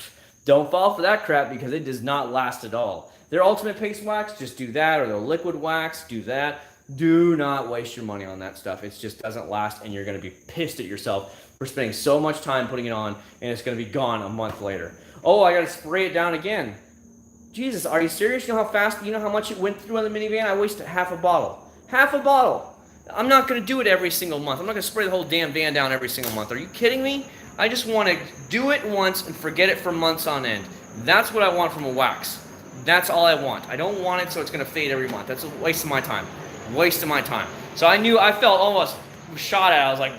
don't fall for that crap, because it does not last at all. Their Ultimate Paste Wax, just do that. Or their Liquid Wax, do that. Do not waste your money on that stuff. It just doesn't last, and you're going to be pissed at yourself for spending so much time putting it on, and it's going to be gone a month later. Oh, I got to spray it down again. Jesus, are you serious? You know how much it went through on the minivan? I wasted half a bottle. Half a bottle. I'm not going to do it every single month. I'm not going to spray the whole damn van down every single month. Are you kidding me? I just want to do it once and forget it for months on end. That's what I want from a wax. That's all I want. I don't want it so it's going to fade every month. That's a waste of my time. Waste of my time. So I felt almost shot at. I was like,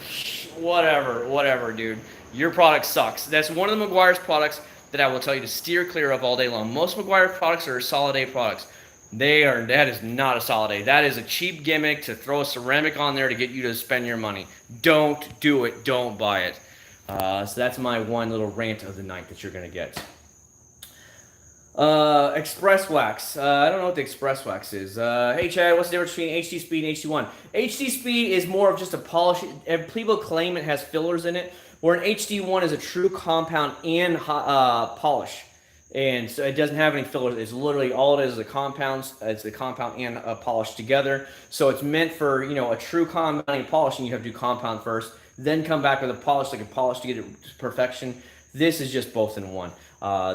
whatever, dude. Your product sucks. That's one of the Meguiar's products that I will tell you to steer clear of all day long. Most Meguiar products are solid A products. That is not a solid A. That is a cheap gimmick to throw a ceramic on there to get you to spend your money. Don't do it. Don't buy it. So that's my one little rant of the night that you're going to get. Express Wax. I don't know what the Express Wax is. Hey Chad, what's the difference between HD Speed and HD1? HD Speed is more of just a polish. People claim it has fillers in it, where an HD1 is a true compound and polish. And so it doesn't have any fillers. It's literally all it is the compounds. It's the compound and polish together. So it's meant for, a true compounding and polishing. You have to do compound first, then come back with a polish, like a polish to get it to perfection. This is just both in one.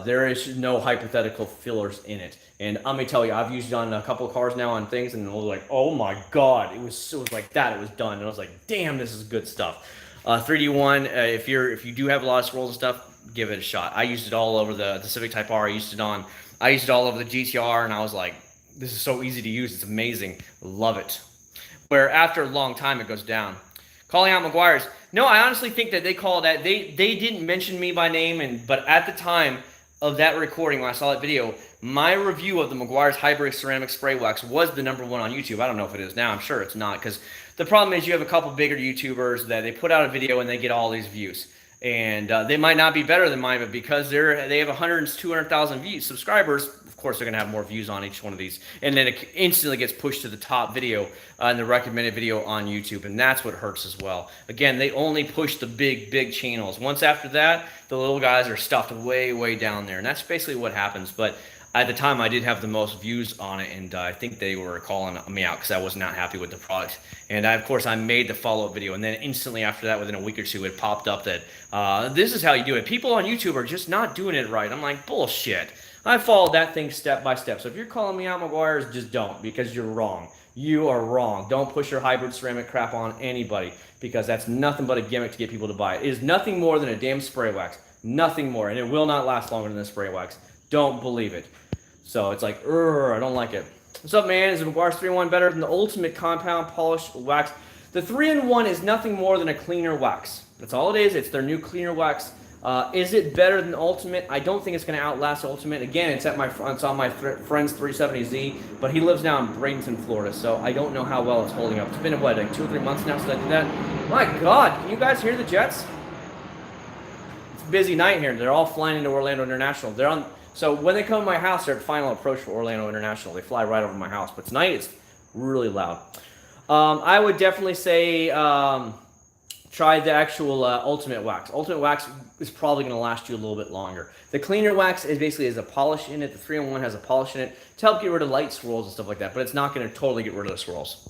There is no hypothetical fillers in it. And let me tell you, I've used it on a couple of cars now on things, and it was like, oh my God, it was like that, it was done. And I was like, damn, this is good stuff. 3D1, if you do have a lot of swirls and stuff, give it a shot. I used it all over the Civic Type R. I used it all over the GTR, and I was like, this is so easy to use. It's amazing. Love it. Where after a long time, it goes down. Calling out Meguiar's. No, I honestly think that they call that. They didn't mention me by name, but at the time of that recording, when I saw that video, my review of the Meguiar's Hybrid Ceramic Spray Wax was the #1 on YouTube. I don't know if it is now. I'm sure it's not, because the problem is you have a couple bigger YouTubers that they put out a video and they get all these views. And they might not be better than mine, but because they have 100 to 200,000 subscribers, of course they're going to have more views on each one of these. And then it instantly gets pushed to the top video in the recommended video on YouTube, and that's what hurts as well. Again, they only push the big channels. Once after that, the little guys are stuffed way down there, and that's basically what happens. But at the time, I did have the most views on it, and I think they were calling me out because I was not happy with the product. And of course, I made the follow-up video, and then instantly after that, within a week or two, it popped up that this is how you do it. People on YouTube are just not doing it right. I'm like, bullshit. I followed that thing step by step. So if you're calling me out, Meguiar's, just don't, because you're wrong. You are wrong. Don't push your hybrid ceramic crap on anybody, because that's nothing but a gimmick to get people to buy it. It is nothing more than a damn spray wax. Nothing more, and it will not last longer than the spray wax. Don't believe it. So it's like, I don't like it. What's up, man? Is the Meguiar's 3-in-1 better than the Ultimate Compound Polish Wax? The 3-in-1 is nothing more than a cleaner wax. That's all it is. It's their new cleaner wax. Is it better than Ultimate? I don't think it's going to outlast Ultimate. Again, it's on my friend's 370Z, but he lives now in Bradenton, Florida, so I don't know how well it's holding up. It's been, what, like 2 or 3 months now since I did that? My God, can you guys hear the jets? It's a busy night here. They're all flying into Orlando International. So when they come to my house, they're at final approach for Orlando International. They fly right over my house. But tonight, it's really loud. I would definitely say try the actual Ultimate Wax. Ultimate Wax is probably going to last you a little bit longer. The cleaner wax is basically has a polish in it. The 3-in-1 has a polish in it to help get rid of light swirls and stuff like that. But it's not going to totally get rid of the swirls.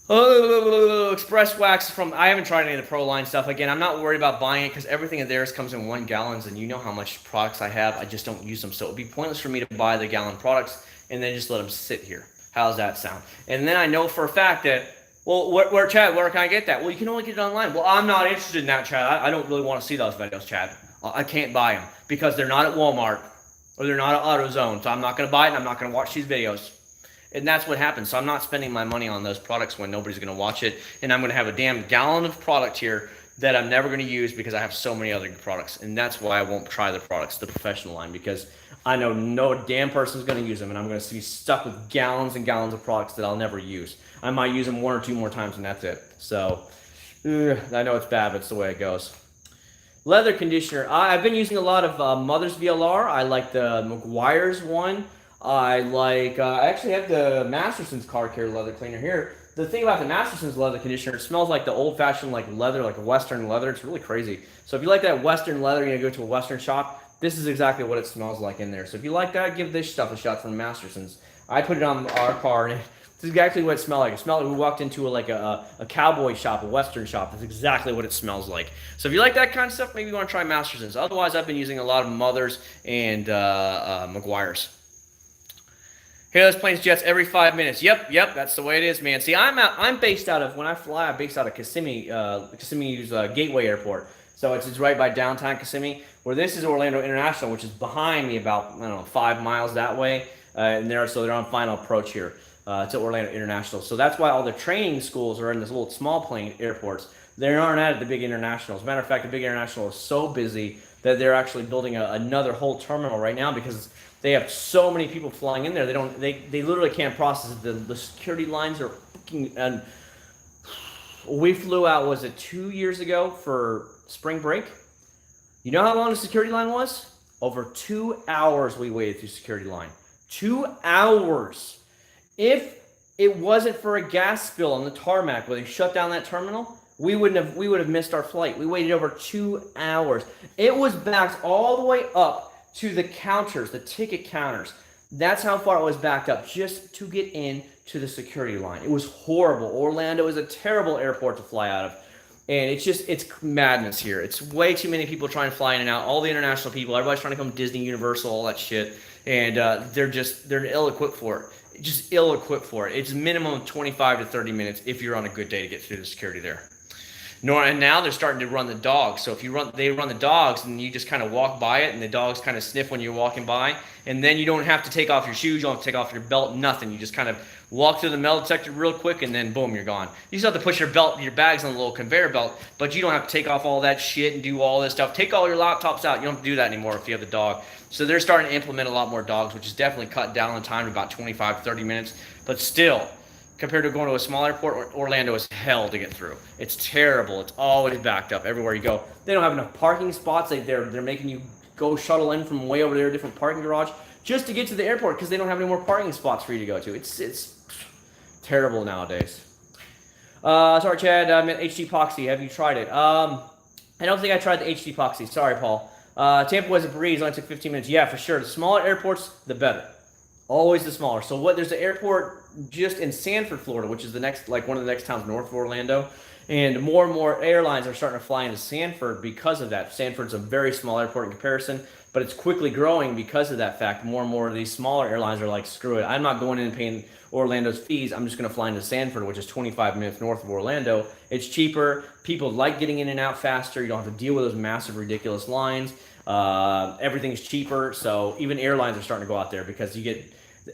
Express wax from, I haven't tried any of the Pro line stuff. Again, I'm not worried about buying it because everything of theirs comes in 1 gallons, and you know how much products I have. I just don't use them, so it would be pointless for me to buy the gallon products and then just let them sit here. How's that sound? And then I know for a fact that, well, Chad, where can I get that? Well, you can only get it online. Well, I'm not interested in that, Chad. I don't really want to see those videos, Chad. I can't buy them because they're not at Walmart or they're not at AutoZone, so I'm not going to buy it and I'm not going to watch these videos. And that's what happens. So I'm not spending my money on those products when nobody's going to watch it. And I'm going to have a damn gallon of product here that I'm never going to use because I have so many other products. And that's why I won't try the products, the professional line, because I know no damn person's going to use them. And I'm going to be stuck with gallons and gallons of products that I'll never use. I might use them 1 or 2 more times and that's it. So I know it's bad, but it's the way it goes. Leather conditioner. I've been using a lot of Mother's VLR. I like the Meguiar's one. I actually have the Masterson's car care leather cleaner here. The thing about the Masterson's leather conditioner, it smells like the old-fashioned like leather, like a Western leather. It's really crazy. So if you like that Western leather, you go to a Western shop, this is exactly what it smells like in there. So if you like that, give this stuff a shot from Masterson's. I put it on our car, and this is exactly what it smelled like. It smelled like we walked into a cowboy shop, a Western shop. That's exactly what it smells like. So if you like that kind of stuff, maybe you want to try Masterson's. Otherwise, I've been using a lot of Mother's and Meguiar's. Hairless planes jets every 5 minutes. Yep, that's the way it is, man. See, I'm based out of, when I fly, I'm based out of Kissimmee's Gateway Airport. So it's right by downtown Kissimmee, where this is Orlando International, which is behind me about, I don't know, 5 miles that way. So they're on final approach here to Orlando International. So that's why all the training schools are in this little small plane airports. They aren't at the big international. As a matter of fact, the big international is so busy that they're actually building another whole terminal right now because they have so many people flying in there. They literally can't process it. The security lines are fucking. And we flew out, was it 2 years ago for spring break? You know how long the security line was? Over 2 hours we waited through security line. 2 hours. If it wasn't for a gas spill on the tarmac where they shut down that terminal, we would have missed our flight. We waited over 2 hours. It was backed all the way up to the counters, the ticket counters. That's how far it was backed up just to get in to the security line. It was horrible. Orlando is a terrible airport to fly out of. And it's madness here. It's way too many people trying to fly in and out. All the international people, everybody's trying to come to Disney, Universal, all that shit. And they're ill-equipped for it. Just ill-equipped for it. It's minimum 25 to 30 minutes if you're on a good day to get through the security there. And now they're starting to run the dogs. So if they run the dogs, and you just kind of walk by it, and the dogs kind of sniff when you're walking by, and then you don't have to take off your shoes, you don't have to take off your belt, nothing. You just kind of walk through the metal detector real quick, and then boom, you're gone. You still have to push your bags on the little conveyor belt, but you don't have to take off all that shit and do all this stuff. Take all your laptops out. You don't have to do that anymore if you have the dog. So they're starting to implement a lot more dogs, which is definitely cut down on time to about 25, 30 minutes. But still, compared to going to a small airport, Orlando is hell to get through. It's terrible. It's always backed up everywhere you go. They don't have enough parking spots. They're making you go shuttle in from way over there, different parking garage, just to get to the airport because they don't have any more parking spots for you to go to. It's terrible nowadays. Sorry, Chad. I meant HD Epoxy. Have you tried it? I don't think I tried the HD Epoxy. Sorry, Paul. Tampa was a breeze. Only took 15 minutes. Yeah, for sure. The smaller airports, the better. Always the smaller. So there's an airport just in Sanford, Florida, which is one of the next towns north of Orlando. And more airlines are starting to fly into Sanford because of that. Sanford's a very small airport in comparison, but it's quickly growing because of that fact. More and more of these smaller airlines are like, screw it. I'm not going in and paying Orlando's fees. I'm just going to fly into Sanford, which is 25 minutes north of Orlando. It's cheaper. People like getting in and out faster. You don't have to deal with those massive, ridiculous lines. Everything's cheaper. So even airlines are starting to go out there because the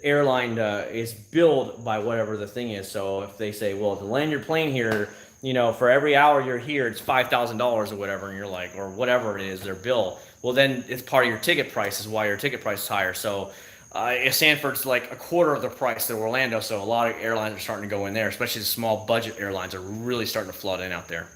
airline is billed by whatever the thing is. So if they say, well, to land your plane here, for every hour you're here, it's $5,000 or whatever, and you're like, or whatever it is, their bill. Well, then it's part of your ticket price is why your ticket price is higher. So Sanford's like a quarter of the price of Orlando. So a lot of airlines are starting to go in there, especially the small budget airlines are really starting to flood in out there.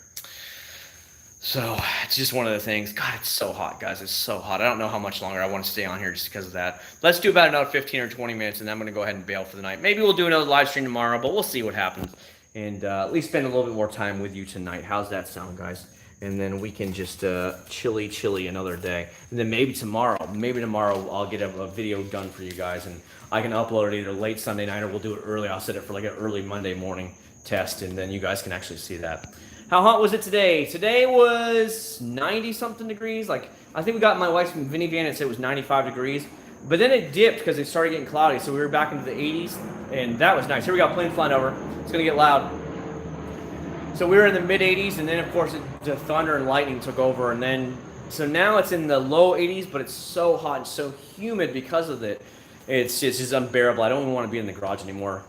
So it's just one of the things. God, it's so hot, guys. It's so hot. I don't know how much longer I want to stay on here just because of that. Let's do about another 15 or 20 minutes, and then I'm going to go ahead and bail for the night. Maybe we'll do another live stream tomorrow, but we'll see what happens. And at least spend a little bit more time with you tonight. How's that sound, guys? And then we can just chilly another day. And then maybe tomorrow I'll get a video done for you guys, and I can upload it either late Sunday night or we'll do it early. I'll set it for like an early Monday morning test, and then you guys can actually see that. How hot was it today? Today was 90-something degrees. Like, I think we got my wife's minivan and said it was 95 degrees. But then it dipped because it started getting cloudy. So we were back into the 80s, and that was nice. Here we got plane flying over. It's going to get loud. So we were in the mid-80s, and then, of course, the thunder and lightning took over. And then, so now it's in the low 80s, but it's so hot and so humid because of it. It's just unbearable. I don't even want to be in the garage anymore.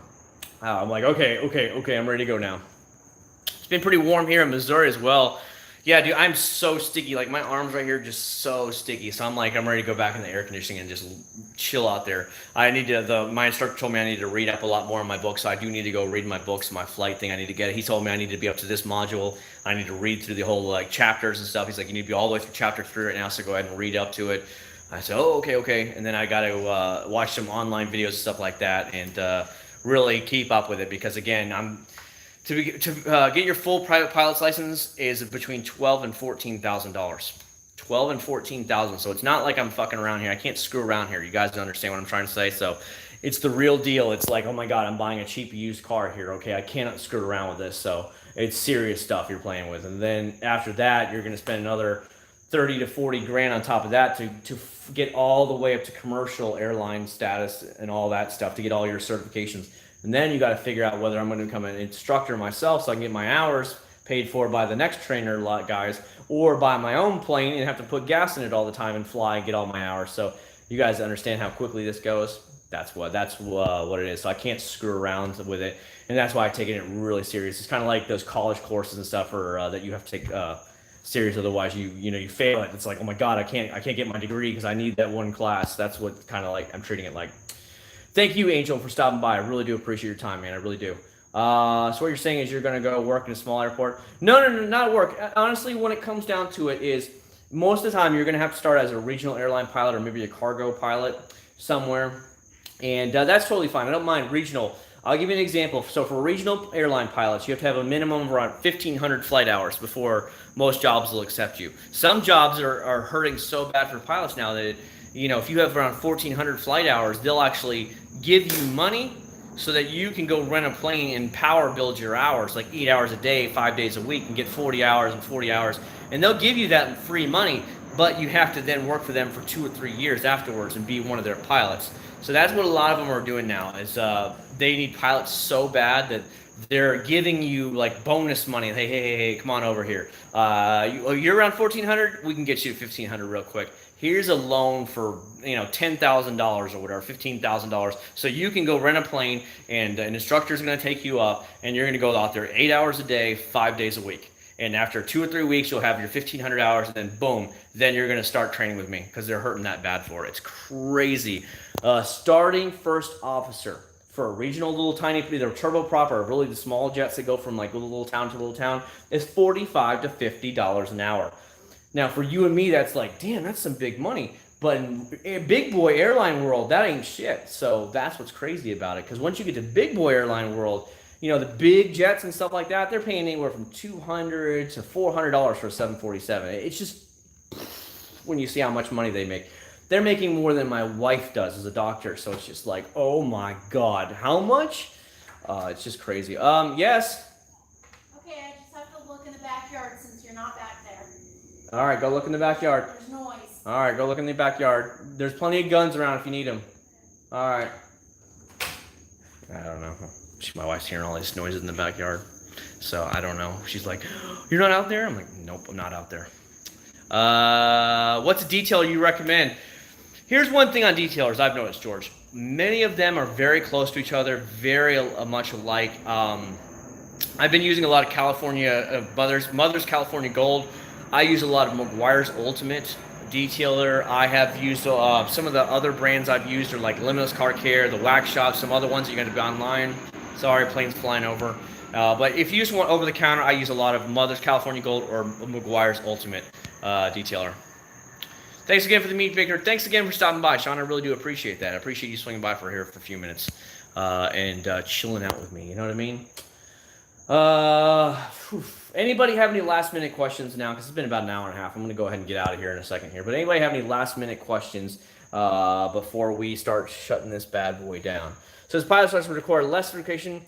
I'm like, okay, I'm ready to go now. It's been pretty warm here in Missouri as well. Yeah, dude, I'm so sticky. Like, my arms right here just so sticky. So I'm like, I'm ready to go back in the air conditioning and just chill out there. I need to, my instructor told me I need to read up a lot more on my book, so I do need to go read my books, my flight thing. I need to get it. He told me I need to be up to this module. I need to read through the whole, like, chapters and stuff. He's like, you need to be all the way through chapter 3 right now, so go ahead and read up to it. I said, oh, okay. And then I got to watch some online videos and stuff like that and really keep up with it because, again, To get your full private pilot's license is between $12,000 and $14,000. $12,000 and $14,000. So it's not like I'm fucking around here. I can't screw around here. You guys understand what I'm trying to say? So it's the real deal. It's like, oh my God, I'm buying a cheap used car here. Okay, I cannot screw around with this. So it's serious stuff you're playing with. And then after that, you're going to spend another 30 to 40 grand on top of that to get all the way up to commercial airline status and all that stuff to get all your certifications. And then you got to figure out whether I'm going to become an instructor myself so I can get my hours paid for by the next trainer guys, or buy my own plane and have to put gas in it all the time and fly and get all my hours. So you guys understand how quickly this goes. That's what it is. So I can't screw around with it, and that's why I've taken it really serious. It's kind of like those college courses and stuff that you have to take serious. Otherwise, you fail it. It's like, oh my God, I can't get my degree because I need that one class. That's what kind of like I'm treating it like. Thank you, Angel, for stopping by. I really do appreciate your time, man. I really do. So what you're saying is you're going to go work in a small airport? No, not work. Honestly, when it comes down to it is most of the time you're going to have to start as a regional airline pilot or maybe a cargo pilot somewhere. And that's totally fine. I don't mind regional. I'll give you an example. So for regional airline pilots, you have to have a minimum of around 1,500 flight hours before most jobs will accept you. Some jobs are hurting so bad for pilots now that if you have around 1,400 flight hours, they'll actually give you money so that you can go rent a plane and power build your hours, like 8 hours a day, 5 days a week, and get 40 hours and 40 hours. And they'll give you that free money, but you have to then work for them for 2 or 3 years afterwards and be one of their pilots. So that's what a lot of them are doing now, is they need pilots so bad that they're giving you like bonus money. Hey, come on over here. You're around 1,400, we can get you 1,500 real quick. Here's a loan for $10,000 or whatever, $15,000, so you can go rent a plane, and an instructor is going to take you up, and you're going to go out there 8 hours a day, 5 days a week. And after 2 or 3 weeks, you'll have your 1,500 hours, and then boom, then you're going to start training with me because they're hurting that bad for it. It's crazy. Starting first officer for a regional little tiny, either turboprop or really the small jets that go from like little town to little town, is $45 to $50 an hour. Now, for you and me, that's like, damn, that's some big money. But in big boy airline world, that ain't shit. So that's what's crazy about it. Because once you get to big boy airline world, the big jets and stuff like that, they're paying anywhere from $200 to $400 for a 747. It's just, when you see how much money they make. They're making more than my wife does as a doctor. So it's just like, oh my God, how much? It's just crazy. Yes? Okay, I just have to look in the backyard since you're not back there. All right, go look in the backyard. There's noise. All right, go look in the backyard. There's plenty of guns around if you need them. All right. I don't know. My wife's hearing all these noises in the backyard, so I don't know. She's like, "You're not out there?" I'm like, "Nope, I'm not out there." What's a detailer you recommend? Here's one thing on detailers I've noticed, George. Many of them are very close to each other, very much alike. I've been using a lot of California Mother's California Gold. I use a lot of McGuire's Ultimate detailer. I have used some of the other brands I've used are like Limitless Car Care, the Wax Shop, some other ones that you're going to be online. Sorry, plane's flying over. But if you just want over the counter, I use a lot of Mother's California Gold or McGuire's Ultimate detailer. Thanks again for the meat, Victor. Thanks again for stopping by, Sean. I really do appreciate that. I appreciate you swinging by for a few minutes and chilling out with me. You know what I mean? Anybody have any last minute questions now? Because it's been about an hour and a half. I'm going to go ahead and get out of here in a second here. But anybody have any last minute questions before we start shutting this bad boy down? So, as pilot starts to record less certification.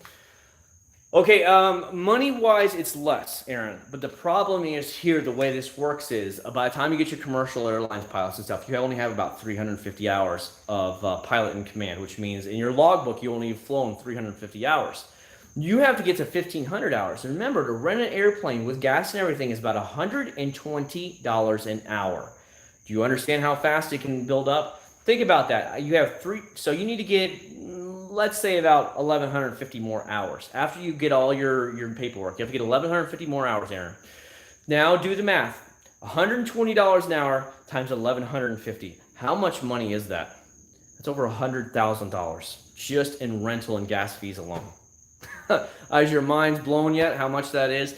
Okay, money-wise, it's less, Aaron. But the problem is here, the way this works is, by the time you get your commercial airlines pilots and stuff, you only have about 350 hours of pilot in command, which means in your logbook, you only have flown 350 hours. You have to get to 1,500 hours. And remember, to rent an airplane with gas and everything is about $120 an hour. Do you understand how fast it can build up? Think about that. You have so you need to get, let's say, about 1,150 more hours. After you get all your paperwork, you have to get 1,150 more hours, Aaron. Now do the math. $120 an hour times 1,150. How much money is that? That's over $100,000 just in rental and gas fees alone. Is your mind's blown yet how much that is?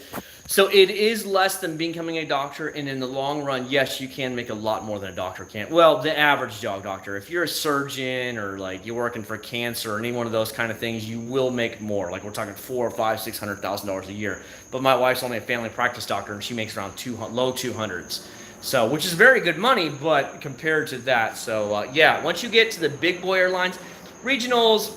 So it is less than becoming a doctor, and in the long run, yes, you can make a lot more than a doctor can. Well, the average doctor. If you're a surgeon or like you're working for cancer or any one of those kind of things, you will make more. Like we're talking $400,000 or $500,000, $600,000 a year. But my wife's only a family practice doctor, and she makes around low 200s. So, which is very good money, but compared to that, so yeah, once you get to the big boy airlines, regionals,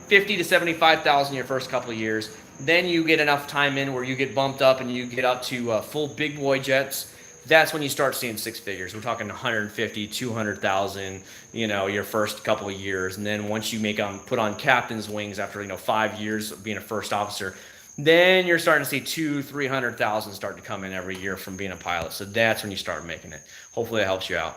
50 to 75,000 your first couple of years. Then you get enough time in where you get bumped up and you get up to full big boy jets. That's when you start seeing six figures. We're talking 150, 200,000, your first couple of years. And then once you put on captain's wings after, 5 years of being a first officer, then you're starting to see 200,000-300,000 start to come in every year from being a pilot. So that's when you start making it. Hopefully that helps you out.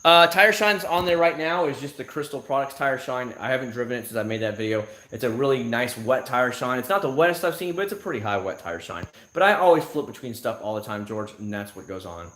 Tire Shine's on there right now is just the Crystal Products Tire Shine. I haven't driven it since I made that video. It's a really nice wet tire shine. It's not the wettest I've seen, but it's a pretty high wet tire shine. But I always flip between stuff all the time, George, and that's what goes on.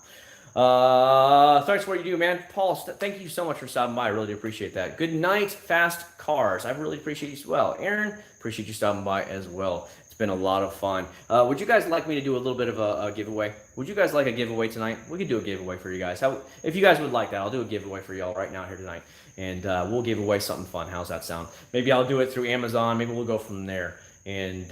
Thanks for what you do, man. Paul, thank you so much for stopping by. I really appreciate that. Good night, Fast Cars. I really appreciate you as well. Aaron, appreciate you stopping by as well. It's been a lot of fun. Would you guys like me to do a little bit of a giveaway? Would you guys like a giveaway tonight? We could do a giveaway for you guys. If you guys would like that, I'll do a giveaway for y'all right now here tonight. And we'll give away something fun. How's that sound? Maybe I'll do it through Amazon. Maybe we'll go from there. and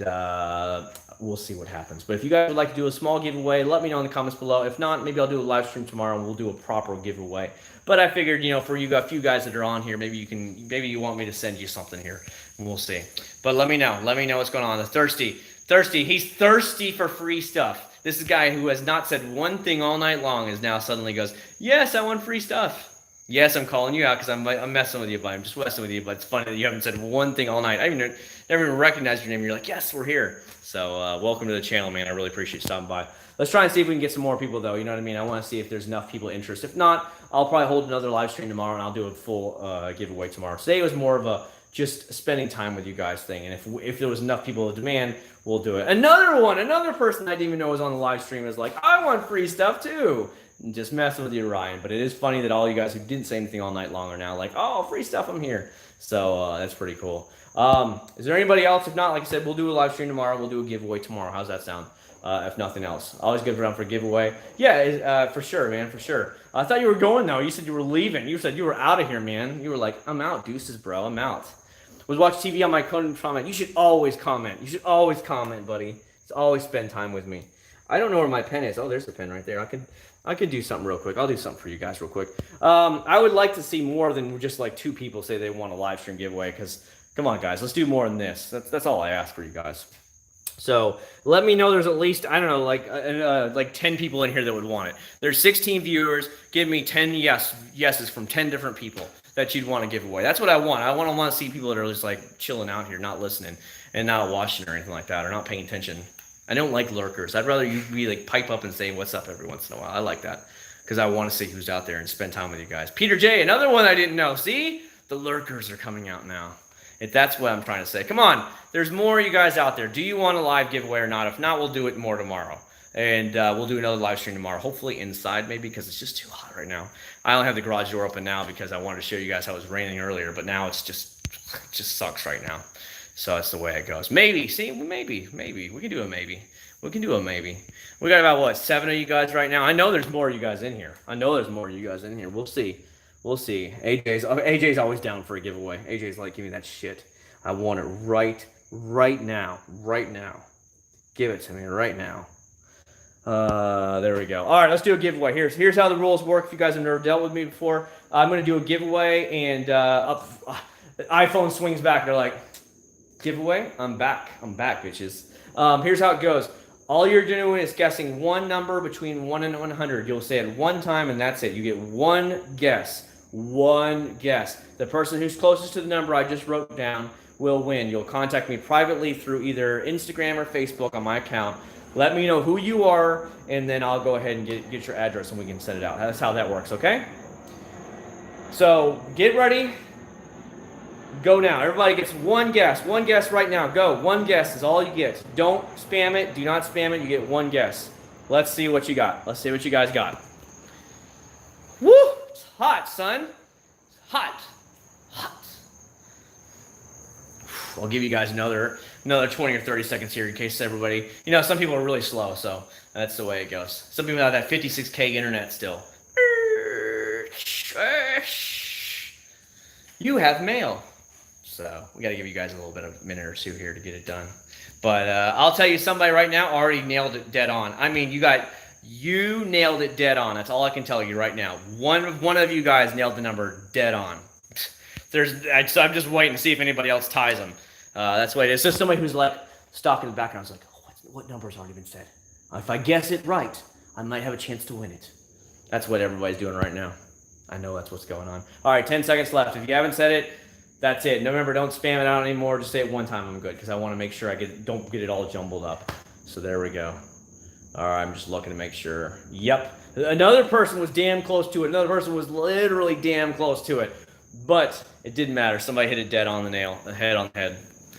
we'll see what happens. But if you guys would like to do a small giveaway, let me know in the comments below. If not, maybe I'll do a live stream tomorrow and we'll do a proper giveaway. But I figured, for a few guys that are on here, maybe you want me to send you something here. We'll see. But let me know what's going on. The thirsty, he's thirsty for free stuff. This is a guy who has not said one thing all night long is now suddenly goes, yes, I want free stuff. Yes, I'm calling you out because I'm messing with you, but I'm just messing with you. But it's funny that you haven't said one thing all night. I never even recognized your name. You're like, yes, we're here. So welcome to the channel, man. I really appreciate you stopping by. Let's try and see if we can get some more people, though. You know what I mean? I want to see if there's enough people interested. If not, I'll probably hold another live stream tomorrow, and I'll do a full giveaway tomorrow. Today was more of a just spending time with you guys thing. And if there was enough people to demand, we'll do it. Another person I didn't even know was on the live stream is like, I want free stuff, too. Just messing with you, Ryan. But it is funny that all you guys who didn't say anything all night long are now like, oh, free stuff, I'm here. So that's pretty cool. Is there anybody else? If not, like I said, we'll do a live stream tomorrow. We'll do a giveaway tomorrow. How's that sound? If nothing else. Always good around for a giveaway. Yeah, for sure, man, for sure. I thought you were going, though. You said you were leaving. You said you were out of here, man. You were like, I'm out, deuces, bro. I'm out. Was watch TV on my comment. You should always comment. You should always comment, buddy. Just always spend time with me. I don't know where my pen is. Oh, there's the pen right there. I could do something real quick. I'll do something for you guys real quick. I would like to see more than just like 2 people say they want a live stream giveaway, because come on, guys, let's do more than this. That's all I ask for you guys. So let me know there's at least, I don't know, like 10 people in here that would want it. There's 16 viewers. Give me 10 yeses from 10 different people that you'd want to give away. That's what I want. I want to see people that are just like chilling out here, not listening and not watching or anything like that, or not paying attention. I don't like lurkers. I'd rather you be like pipe up and say what's up every once in a while. I like that because I want to see who's out there and spend time with you guys. Peter J, another one I didn't know. See, the lurkers are coming out now. If that's what I'm trying to say. Come on, there's more of you guys out there. Do you want a live giveaway or not? If not, we'll do it more tomorrow. And we'll do another live stream tomorrow, hopefully inside maybe, because it's just too hot right now. I only have the garage door open now because I wanted to show you guys how it was raining earlier, but now it just sucks right now. So that's the way it goes. Maybe, see, maybe. We can do a maybe. We can do a maybe. We got about, what, 7 of you guys right now? I know there's more of you guys in here. We'll see. We'll see. AJ's always down for a giveaway. AJ's like, give me that shit. I want it right now. Give it to me right now. There we go. All right, let's do a giveaway. Here's how the rules work. If you guys have never dealt with me before, I'm going to do a giveaway, and the iPhone swings back. They're like, giveaway? I'm back, bitches. Here's how it goes. All you're doing is guessing one number between 1 and 100. You'll say it one time, and that's it. You get one guess. The person who's closest to the number I just wrote down will win. You'll contact me privately through either Instagram or Facebook on my account. Let me know who you are, and then I'll go ahead and get your address, and we can send it out. That's how that works, okay? So get ready. Go now. Everybody gets one guess. One guess right now. Go. One guess is all you get. Don't spam it. Do not spam it. You get one guess. Let's see what you got. Let's see what you guys got. Woo! It's hot, son. It's hot. I'll give you guys another 20 or 30 seconds here in case everybody, some people are really slow, so that's the way it goes. Some people have that 56K internet still. You have mail. So we got to give you guys a little bit of a minute or 2 here to get it done. But I'll tell you, somebody right now already nailed it dead on. I mean, you nailed it dead on. That's all I can tell you right now. One of you guys nailed the number dead on. So I'm just waiting to see if anybody else ties them. That's what it is. It's just somebody who's like stalking the background. It's like, oh, what number's already been said? If I guess it right, I might have a chance to win it. That's what everybody's doing right now. I know that's what's going on. All right, 10 seconds left. If you haven't said it, that's it. Remember, don't spam it out anymore. Just say it one time. I'm good because I want to make sure don't get it all jumbled up. So there we go. All right, I'm just looking to make sure. Yep. Another person was damn close to it. Another person was literally damn close to it. But it didn't matter. Somebody hit it dead on the nail, the head on the head.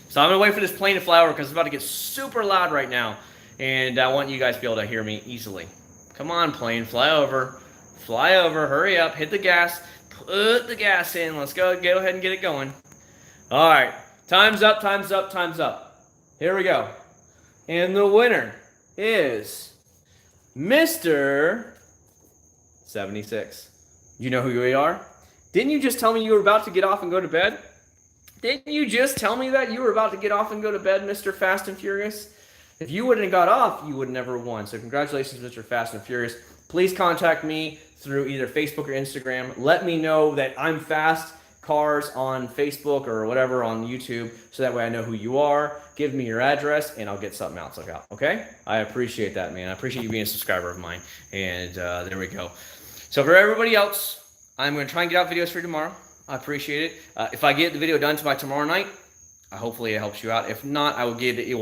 So I'm going to wait for this plane to fly over because it's about to get super loud right now. And I want you guys to be able to hear me easily. Come on, plane, fly over. Fly over, hurry up, hit the gas, put the gas in. Let's go ahead and get it going. All right, time's up. Here we go. And the winner is Mr. 76. You know who we are? Didn't you just tell me you were about to get off and go to bed? Didn't you just tell me that you were about to get off and go to bed, Mr. Fast and Furious? If you wouldn't have got off, you would never have won. So congratulations, Mr. Fast and Furious. Please contact me through either Facebook or Instagram. Let me know that I'm Fast Cars on Facebook or whatever on YouTube, so that way I know who you are. Give me your address, and I'll get something else out. Okay? I appreciate that, man. I appreciate you being a subscriber of mine. And there we go. So for everybody else, I'm going to try and get out videos for you tomorrow. I appreciate it. If I get the video done by tomorrow night, hopefully it helps you out. If not, I will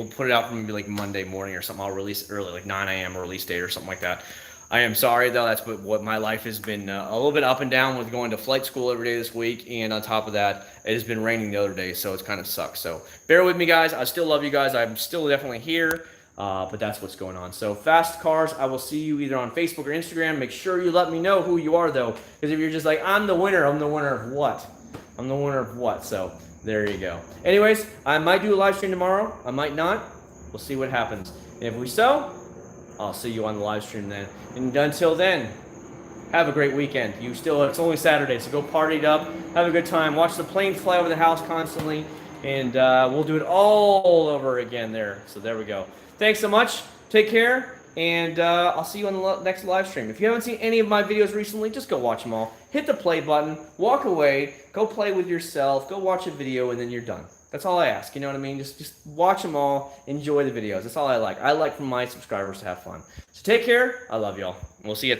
put it out for maybe like Monday morning or something. I'll release it early, like 9 a.m. release date or something like that. I am sorry though. That's what my life has been a little bit up and down with going to flight school every day this week, and on top of that, it has been raining the other day, so it's kind of sucks. So bear with me, guys. I still love you guys. I'm still definitely here, but that's what's going on. So Fast Cars, I will see you either on Facebook or Instagram. Make sure you let me know who you are though, because if you're just like, I'm the winner of what? I'm the winner of what? So there you go. Anyways, I might do a live stream tomorrow. I might not. We'll see what happens. And if we so, I'll see you on the live stream then. And until then, have a great weekend. It's only Saturday, so go party it up. Have a good time. Watch the planes fly over the house constantly. And we'll do it all over again there. So there we go. Thanks so much. Take care. And I'll see you on the next live stream. If you haven't seen any of my videos recently, just go watch them all. Hit the play button, walk away, go play with yourself, go watch a video, and then you're done. That's all I ask, you know what I mean? Just watch them all, enjoy the videos. That's all I like. I like for my subscribers to have fun. So take care. I love y'all. We'll see you at the next